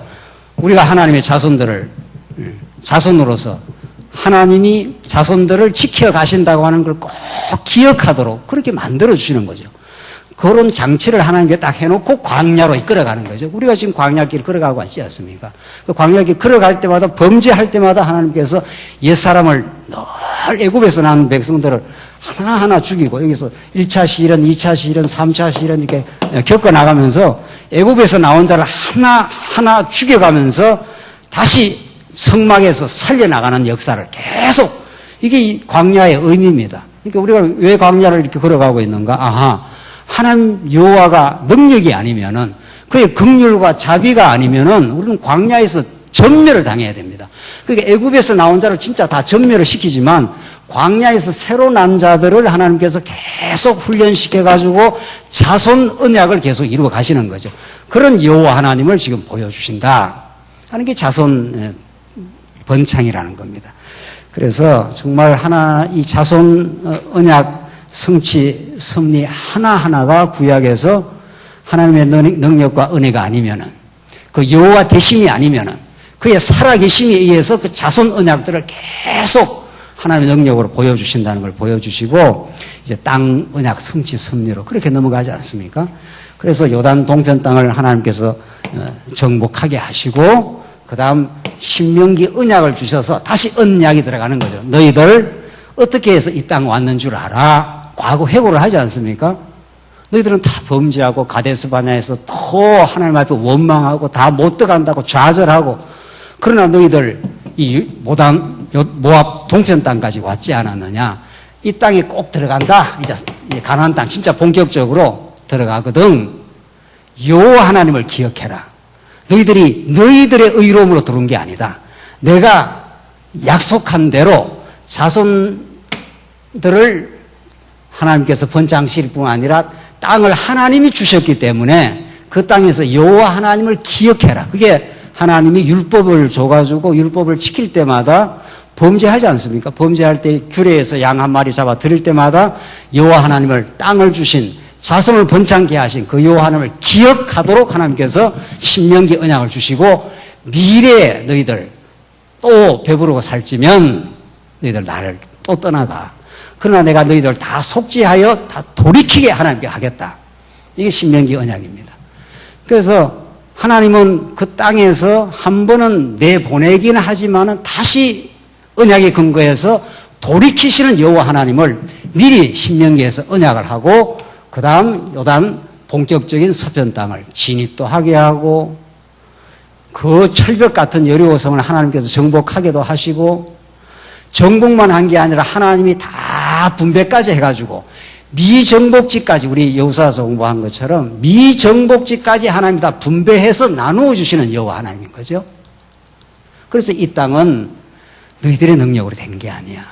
우리가 하나님의 자손으로서 하나님이 자손들을 지켜가신다고 하는 걸 꼭 기억하도록 그렇게 만들어 주시는 거죠. 그런 장치를 하나님께 딱 해놓고 광야로 이끌어가는 거죠. 우리가 지금 광야길 걸어가고 있지 않습니까? 그 광야길 걸어갈 때마다 범죄할 때마다 하나님께서 옛사람을 늘 애굽에서 난 백성들을 하나하나 죽이고 여기서 1차 시련, 2차 시련, 3차 시련 이렇게 겪어나가면서 애굽에서 나온 자를 하나하나 죽여가면서 다시 성막에서 살려나가는 역사를 계속 이게 이 광야의 의미입니다. 그러니까 우리가 왜 광야를 이렇게 걸어가고 있는가? 아하, 하나님 여호와가 능력이 아니면은 그의 긍휼과 자비가 아니면은 우리는 광야에서 전멸을 당해야 됩니다. 그러니까 애굽에서 나온 자를 진짜 다 전멸을 시키지만 광야에서 새로 난 자들을 하나님께서 계속 훈련시켜가지고 자손 언약을 계속 이루어 가시는 거죠. 그런 여호와 하나님을 지금 보여주신다 하는 게 자손 번창이라는 겁니다. 그래서 정말 이 자손 언약 성취 섭리 하나하나가 구약에서 하나님의 능력과 은혜가 아니면은 그 여호와 대심이 아니면은 그의 살아계심에 의해서 그 자손 언약들을 계속 하나님의 능력으로 보여주신다는 걸 보여주시고 이제 땅 언약 성취 섭리로 그렇게 넘어가지 않습니까? 그래서 요단 동편 땅을 하나님께서 정복하게 하시고 그 다음 신명기 언약을 주셔서 다시 언약이 들어가는 거죠. 너희들 어떻게 해서 이 땅 왔는 줄 알아? 과거 회고를 하지 않습니까? 너희들은 다 범죄하고 가데스 바냐에서 또 하나님 앞에 원망하고 다 못 들어간다고 좌절하고 그러나 너희들 이 모압 동편 땅까지 왔지 않았느냐? 이 땅에 꼭 들어간다. 이제 가나안 땅 진짜 본격적으로 들어가거든. 여호와 하나님을 기억해라. 너희들이 너희들의 의로움으로 들어온 게 아니다. 내가 약속한 대로 자손들을 하나님께서 번창시킬 뿐 아니라 땅을 하나님이 주셨기 때문에 그 땅에서 여호와 하나님을 기억해라. 그게 하나님이 율법을 줘가지고 율법을 지킬 때마다 범죄하지 않습니까? 범죄할 때 규례에서 양 한 마리 잡아 드릴 때마다 여호와 하나님을 땅을 주신 자손을 번창케 하신 그 여호와 하나님을 기억하도록 하나님께서 신명기 언약을 주시고 미래에 너희들 또 배부르고 살찌면 너희들 나를 또 떠나가. 그러나 내가 너희들 다 속죄하여 다 돌이키게 하나님께 하겠다. 이게 신명기 언약입니다. 그래서 하나님은 그 땅에서 한 번은 내보내기는 하지만은 다시 언약에 근거해서 돌이키시는 여호와 하나님을 미리 신명기에서 언약을 하고 그 다음 요단 본격적인 서편 땅을 진입도 하게 하고 그 철벽 같은 여리고성을 하나님께서 정복하게도 하시고 정복만 한 게 아니라 하나님이 다 분배까지 해가지고 미정복지까지 우리 여호수아서 공부한 것처럼 미정복지까지 하나님이 다 분배해서 나누어 주시는 여호와 하나님인 거죠. 그래서 이 땅은 너희들의 능력으로 된 게 아니야.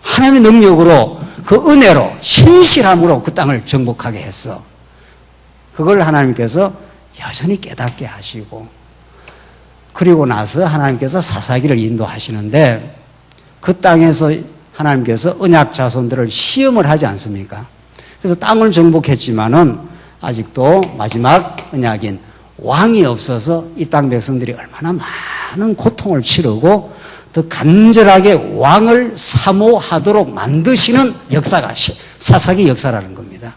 하나님의 능력으로 그 은혜로 신실함으로 그 땅을 정복하게 했어. 그걸 하나님께서 여전히 깨닫게 하시고 그리고 나서 하나님께서 사사기를 인도하시는데 그 땅에서 하나님께서 언약 자손들을 시험을 하지 않습니까? 그래서 땅을 정복했지만은 아직도 마지막 언약인 왕이 없어서 이 땅 백성들이 얼마나 많은 고통을 치르고 더 간절하게 왕을 사모하도록 만드시는 역사가 사사기 역사라는 겁니다.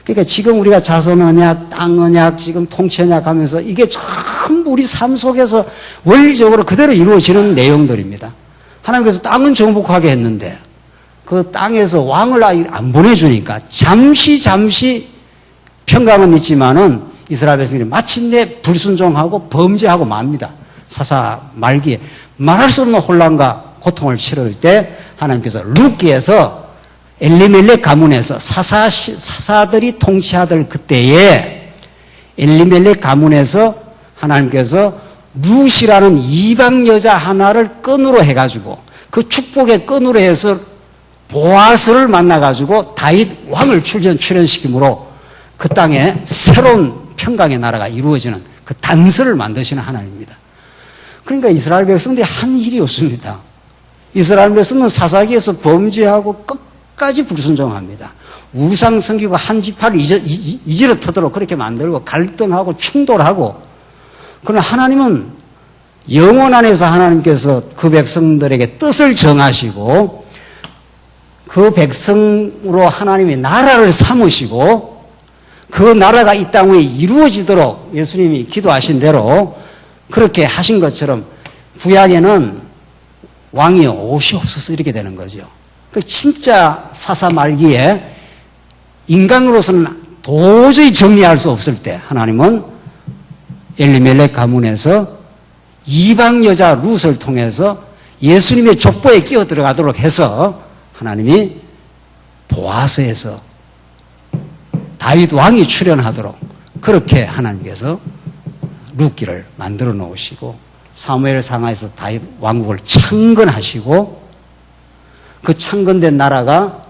그러니까 지금 우리가 자손 언약, 땅 언약, 지금 통치 언약 하면서 이게 전부 우리 삶 속에서 원리적으로 그대로 이루어지는 내용들입니다. 하나님께서 땅은 정복하게 했는데 그 땅에서 왕을 안 보내주니까 잠시 평강은 있지만은 이스라엘 백성들이 마침내 불순종하고 범죄하고 맙니다. 사사 말기에 말할 수 없는 혼란과 고통을 치를 때 하나님께서 룻기에서 엘리멜렉 가문에서 사사들이 통치하던 그때에 엘리멜렉 가문에서 하나님께서 룻이라는 이방 여자 하나를 끈으로 해가지고 그 축복의 끈으로 해서 보아스를 만나가지고 다윗 왕을 출현시키므로 그 땅에 새로운 평강의 나라가 이루어지는 그 단서를 만드시는 하나님입니다. 그러니까 이스라엘 백성들이 한 일이 없습니다. 이스라엘 백성은 사사기에서 범죄하고 끝까지 불순종합니다. 우상 섬기고 한 지파를 이지러 터도록 그렇게 만들고 갈등하고 충돌하고, 그러나 하나님은 영원 안에서 하나님께서 그 백성들에게 뜻을 정하시고 그 백성으로 하나님이 나라를 삼으시고 그 나라가 이 땅 위에 이루어지도록 예수님이 기도하신 대로 그렇게 하신 것처럼 구약에는 왕이 옷이 없어서 이렇게 되는 거죠. 그 진짜 사사 말기에 인간으로서는 도저히 정리할 수 없을 때 하나님은 엘리멜렉 가문에서 이방 여자 룻을 통해서 예수님의 족보에 끼어 들어가도록 해서 하나님이 보아스에서 다윗 왕이 출현하도록 그렇게 하나님께서 룻기를 만들어 놓으시고 사무엘 상하에서 다윗 왕국을 창건하시고 그 창건된 나라가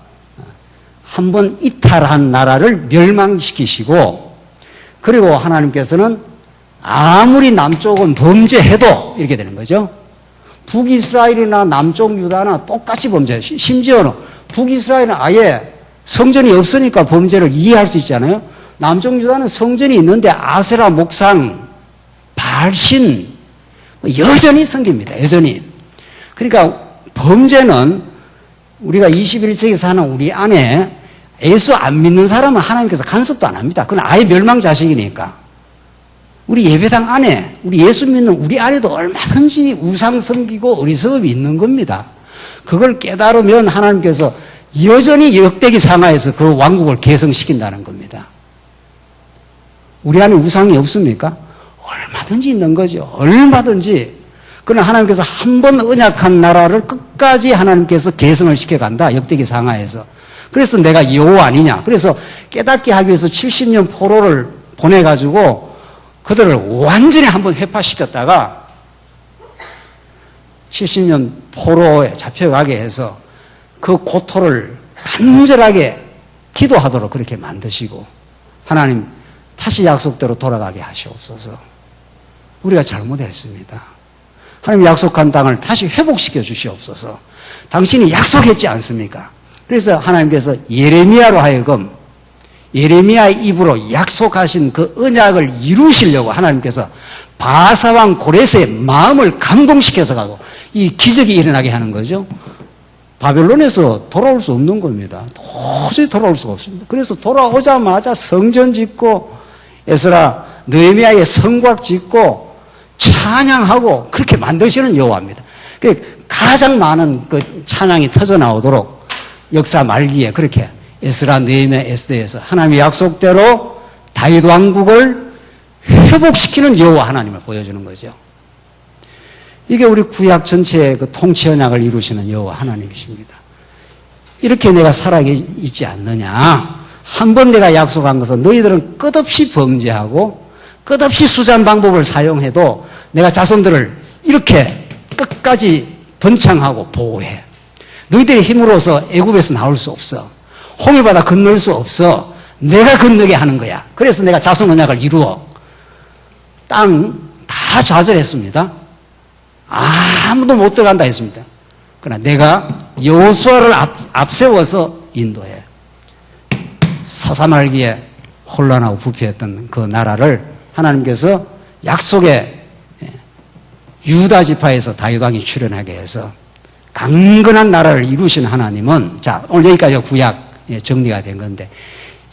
한번 이탈한 나라를 멸망시키시고, 그리고 하나님께서는 아무리 남쪽은 범죄해도 이렇게 되는 거죠. 북이스라엘이나 남쪽 유다나 똑같이 범죄해요. 심지어는 북이스라엘은 아예 성전이 없으니까 범죄를 이해할 수 있잖아요. 남쪽 유다는 성전이 있는데 아세라 목상, 발신 여전히 섬깁니다. 여전히. 그러니까 범죄는 우리가 21세기 사는 우리 안에 예수 안 믿는 사람은 하나님께서 간섭도 안 합니다. 그건 아예 멸망 자식이니까. 우리 예배당 안에, 우리 예수 믿는 우리 안에도 얼마든지 우상 섬기고 어리석음이 있는 겁니다. 그걸 깨달으면 하나님께서 여전히 역대기 상하에서 그 왕국을 계승시킨다는 겁니다. 우리 안에 우상이 없습니까? 얼마든지 있는 거죠. 얼마든지. 그러나 하나님께서 한 번 언약한 나라를 끝까지 하나님께서 계승을 시켜간다. 역대기 상하에서. 그래서 내가 여호와 아니냐. 그래서 깨닫게 하기 위해서 70년 포로를 보내가지고 그들을 완전히 한번 회파시켰다가 70년 포로에 잡혀가게 해서 그 고토를 간절하게 기도하도록 그렇게 만드시고, 하나님 다시 약속대로 돌아가게 하시옵소서. 우리가 잘못했습니다. 하나님 약속한 땅을 다시 회복시켜 주시옵소서. 당신이 약속했지 않습니까? 그래서 하나님께서 예레미야로 하여금 예레미야의 입으로 약속하신 그 언약을 이루시려고 하나님께서 바사왕 고레스의 마음을 감동시켜서 가고 이 기적이 일어나게 하는 거죠. 바벨론에서 돌아올 수 없는 겁니다. 도저히 돌아올 수가 없습니다. 그래서 돌아오자마자 성전 짓고 에스라 느헤미야의 성곽 짓고 찬양하고 그렇게 만드시는 여호와입니다. 가장 많은 그 찬양이 터져 나오도록 역사 말기에 그렇게 에스라 느헤미야 에스더에서 하나님의 약속대로 다윗 왕국을 회복시키는 여호와 하나님을 보여주는 거죠. 이게 우리 구약 전체의 그 통치 언약을 이루시는 여호와 하나님이십니다. 이렇게 내가 살아있지 않느냐. 한 번 내가 약속한 것은 너희들은 끝없이 범죄하고 끝없이 수잔 방법을 사용해도 내가 자손들을 이렇게 끝까지 번창하고 보호해. 너희들의 힘으로서 애굽에서 나올 수 없어. 홍해바다 건널 수 없어. 내가 건너게 하는 거야. 그래서 내가 자손 언약을 이루어. 땅 다 좌절했습니다. 아무도 못 들어간다 했습니다. 그러나 내가 여호수아를 앞세워서 인도해. 사사말기에 혼란하고 부패했던 그 나라를 하나님께서 약속의 유다 지파에서 다윗 왕이 출현하게 해서 강건한 나라를 이루신 하나님은, 자, 오늘 여기까지가 구약 정리가 된 건데,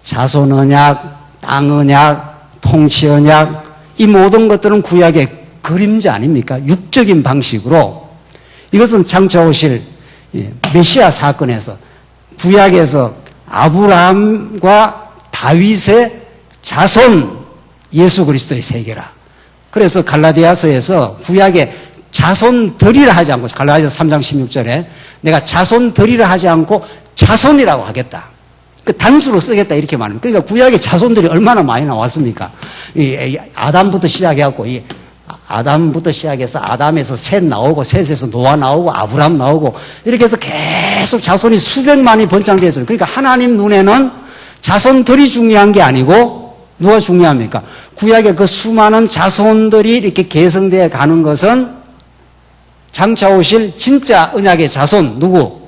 자손 언약, 땅 언약, 통치 언약, 이 모든 것들은 구약의 그림자 아닙니까? 육적인 방식으로 이것은 장차 오실 메시아 사건에서 구약에서 아브라함과 다윗의 자손 예수 그리스도의 세계라. 그래서 갈라디아서에서 구약의 자손들이라 하지 않고, 갈라디아서 3장 16절에 내가 자손들이라 하지 않고 자손이라고 하겠다. 그 단수로 쓰겠다 이렇게 말합니다. 그러니까 구약의 자손들이 얼마나 많이 나왔습니까? 아담부터 시작해갖고 아담부터 시작해서 아담에서 셋 나오고 셋에서 노아 나오고 아브라함 나오고 이렇게 해서 계속 자손이 수백만이 번창되어 있어요. 그러니까 하나님 눈에는 자손들이 중요한 게 아니고 누가 중요합니까? 구약의 그 수많은 자손들이 이렇게 계승되어 가는 것은 장차 오실 진짜 언약의 자손 누구?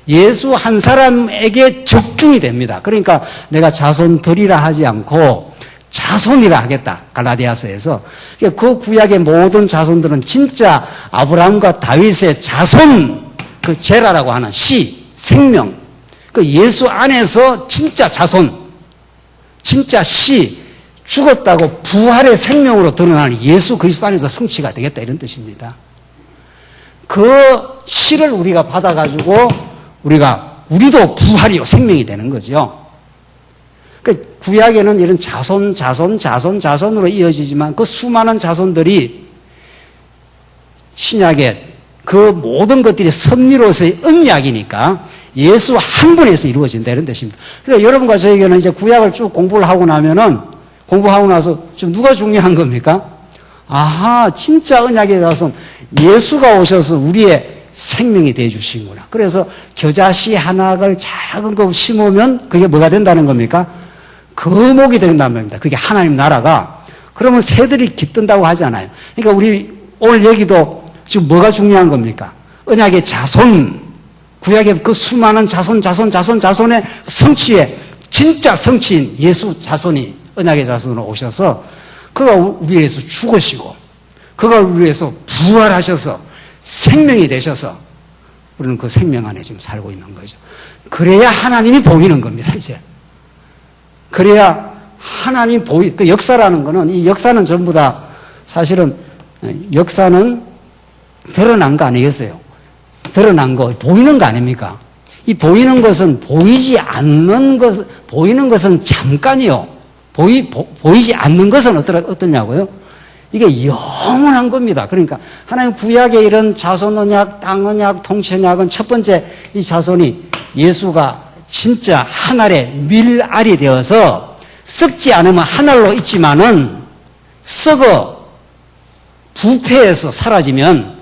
예수 한 사람에게 적중이 됩니다. 그러니까 내가 자손들이라 하지 않고 자손이라 하겠다. 갈라디아서에서. 그 구약의 모든 자손들은 진짜 아브라함과 다윗의 자손, 그 제라라고 하는 씨, 생명. 그 예수 안에서 진짜 자손, 진짜 씨, 죽었다고 부활의 생명으로 드러나는 예수 그리스도 안에서 성취가 되겠다 이런 뜻입니다. 그 씨를 우리가 받아가지고 우리도 부활이요 생명이 되는 거죠. 그 구약에는 이런 자손으로 이어지지만 그 수많은 자손들이 신약의 그 모든 것들이 섭리로서의 언약이니까 예수 한 분에서 이루어진다 이런 뜻입니다. 그러니까 여러분과 저에게는 이제 구약을 쭉 공부를 하고 공부하고 나서 지금 누가 중요한 겁니까? 아하, 진짜 언약의 자손 예수가 오셔서 우리의 생명이 되어 주시는구나. 그래서 겨자씨 하나를 작은 거 심으면 그게 뭐가 된다는 겁니까? 거목이 된다는 겁니다. 그게 하나님 나라가. 그러면 새들이 깃든다고 하잖아요. 그러니까 우리 오늘 얘기도 지금 뭐가 중요한 겁니까? 언약의 자손, 구약의 그 수많은 자손의 성취에 진짜 성취인 예수 자손이 언약의 자손으로 오셔서 그가 우리 위해서 죽으시고 그가 우리 위해서 부활하셔서 생명이 되셔서 우리는 그 생명 안에 지금 살고 있는 거죠. 그래야 하나님이 보이는 겁니다, 이제. 그래야 하나님 그 역사라는 거는, 이 역사는 전부 다 사실은 역사는 드러난 거 아니겠어요? 드러난 거, 보이는 거 아닙니까? 이 보이는 것은 보이지 않는 것, 보이는 것은 잠깐이요. 보이지 않는 것은 어떠냐고요? 이게 영원한 겁니다. 그러니까 하나님 구약의 이런 자손 언약, 땅 언약, 통치 언약은 첫 번째 이 자손이 예수가 진짜 하늘의 밀알이 되어서 썩지 않으면 하늘로 있지만은 썩어 부패해서 사라지면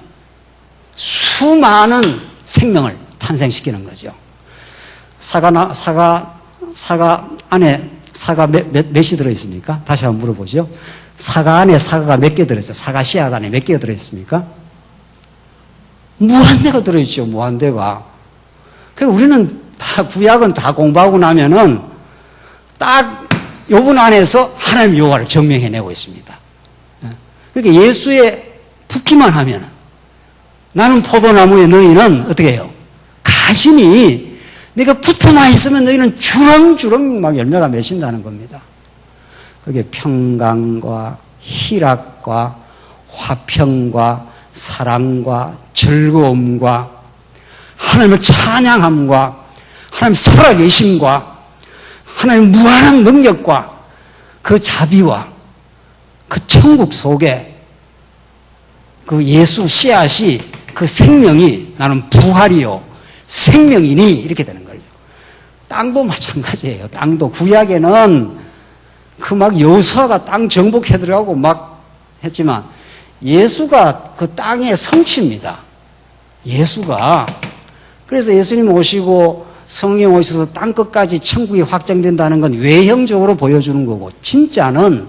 수많은 생명을 탄생시키는 거죠. 사과 안에 사과 몇이 들어있습니까? 다시 한번 물어보죠. 사과 안에 사과가 몇 개 들어있어요? 사과 씨앗 안에 몇 개가 들어있습니까? 무한대가 들어있죠, 무한대가. 그러니까 우리는 다, 구약은 다 공부하고 나면은 딱 요분 안에서 하나님 여호와를 증명해내고 있습니다. 그러니까 예수에 붙기만 하면은 나는 포도나무에 너희는 어떻게 해요? 가시니 네가 붙어만 있으면 너희는 주렁주렁 막 열매가 맺힌다는 겁니다. 그게 평강과 희락과 화평과 사랑과 즐거움과 하나님을 찬양함과 하나님 살아계심과 하나님 무한한 능력과 그 자비와 그 천국 속에 그 예수 씨앗이 그 생명이 나는 부활이요 생명이니 이렇게 되는 거예요. 땅도 마찬가지예요. 땅도 구약에는 그 막 여호수아가 땅 정복해 들어가고 막 했지만 예수가 그 땅의 성취입니다. 예수가. 그래서 예수님 오시고 성령 오셔서 땅 끝까지 천국이 확장된다는 건 외형적으로 보여주는 거고 진짜는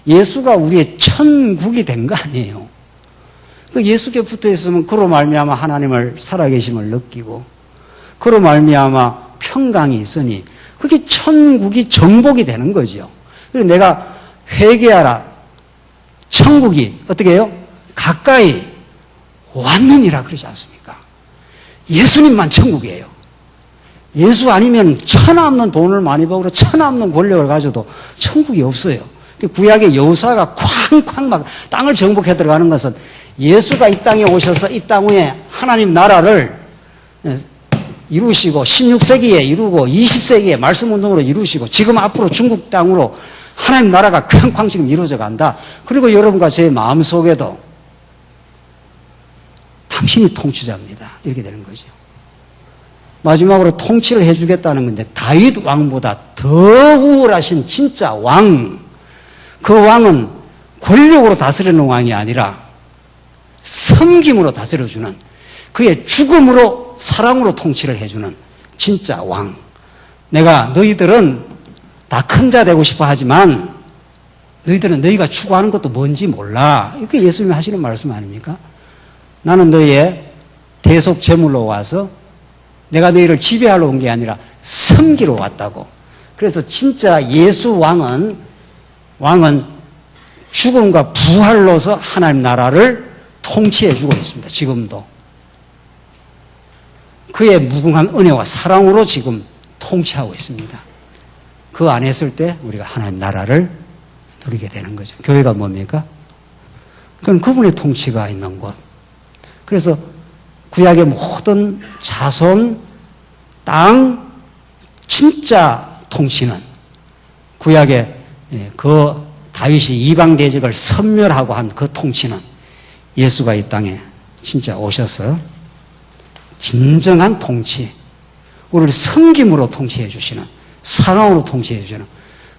예수가 우리의 천국이 된 거 아니에요. 그 예수께 붙어 있으면 그로 말미암아 하나님을 살아계심을 느끼고 그로 말미암아 평강이 있으니 그게 천국이 정복이 되는 거죠. 그래서 내가 회개하라. 천국이 어떻게 해요? 가까이 왔느니라 그러지 않습니까? 예수님만 천국이에요. 예수 아니면 천하 없는 돈을 많이 벌고 천하 없는 권력을 가져도 천국이 없어요. 구약의 여호수아가 쾅쾅 막 땅을 정복해 들어가는 것은 예수가 이 땅에 오셔서 이 땅 위에 하나님 나라를 이루시고 16세기에 이루고 20세기에 말씀운동으로 이루시고 지금 앞으로 중국 땅으로 하나님 나라가 쾅쾅 지금 이루어져 간다. 그리고 여러분과 제 마음속에도 당신이 통치자입니다. 이렇게 되는 거죠. 마지막으로 통치를 해주겠다는 건데 다윗 왕보다 더 우월하신 진짜 왕, 그 왕은 권력으로 다스리는 왕이 아니라 섬김으로 다스려주는, 그의 죽음으로 사랑으로 통치를 해주는 진짜 왕. 너희들은 다 큰 자 되고 싶어 하지만 너희들은 너희가 추구하는 것도 뭔지 몰라. 이게 예수님이 하시는 말씀 아닙니까? 나는 너희의 대속 제물로 와서 내가 너희를 지배하러 온 게 아니라 섬기러 왔다고. 그래서 진짜 예수 왕은 죽음과 부활로서 하나님 나라를 통치해 주고 있습니다. 지금도. 그의 무궁한 은혜와 사랑으로 지금 통치하고 있습니다. 그 안에 있을 때 우리가 하나님 나라를 누리게 되는 거죠. 교회가 뭡니까? 그건 그분의 통치가 있는 곳. 그래서 구약의 모든 자손, 땅, 진짜 통치는 구약의 그 다윗이 이방 대적을 섬멸하고 한 그 통치는 예수가 이 땅에 진짜 오셔서 진정한 통치, 우리를 섬김으로 통치해 주시는, 사랑으로 통치해 주시는,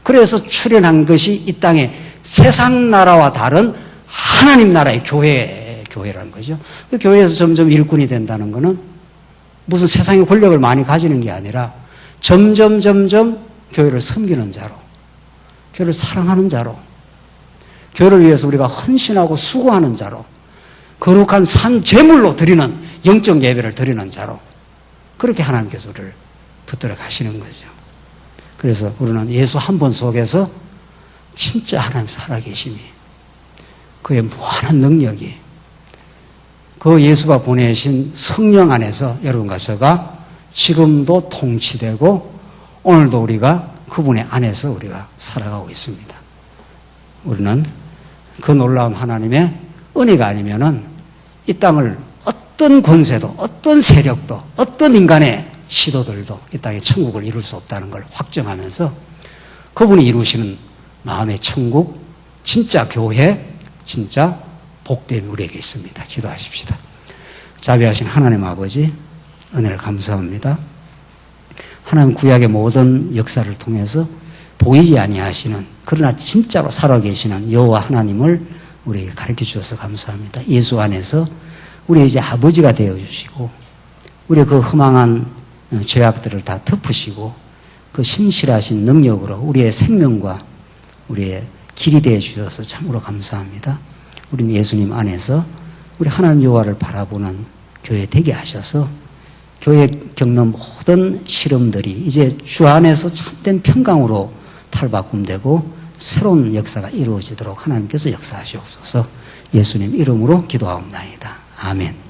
그래서 출현한 것이 이 땅에 세상 나라와 다른 하나님 나라의 교회라는 거죠. 그 교회에서 점점 일꾼이 된다는 것은 무슨 세상의 권력을 많이 가지는 게 아니라 점점 교회를 섬기는 자로, 교회를 사랑하는 자로, 교회를 위해서 우리가 헌신하고 수고하는 자로, 거룩한 산 제물로 드리는 영적 예배를 드리는 자로, 그렇게 하나님께서 우리를 붙들어 가시는 거죠. 그래서 우리는 예수 한 분 속에서 진짜 하나님 살아계심이, 그의 무한한 능력이, 그 예수가 보내신 성령 안에서 여러분과 저가 지금도 통치되고 오늘도 우리가 그분의 안에서 우리가 살아가고 있습니다. 우리는 그 놀라운 하나님의 은혜가 아니면은 이 땅을 어떤 권세도, 어떤 세력도, 어떤 인간의 시도들도 이 땅에 천국을 이룰 수 없다는 걸 확정하면서 그분이 이루시는 마음의 천국, 진짜 교회, 진짜 복됨이 우리에게 있습니다. 기도하십시다. 자비하신 하나님 아버지, 은혜를 감사합니다. 하나님 구약의 모든 역사를 통해서 보이지 아니하시는, 그러나 진짜로 살아계시는 여호와 하나님을 우리에게 가르쳐 주셔서 감사합니다. 예수 안에서 우리 이제 아버지가 되어주시고 우리의 그 허망한 죄악들을 다 덮으시고 그 신실하신 능력으로 우리의 생명과 우리의 길이 되어 주셔서 참으로 감사합니다. 우리는 예수님 안에서 우리 하나님 여호와를 바라보는 교회 되게 하셔서 교회 겪는 모든 시름들이 이제 주 안에서 참된 평강으로 탈바꿈되고 새로운 역사가 이루어지도록 하나님께서 역사하시옵소서. 예수님 이름으로 기도하옵나이다. 아멘.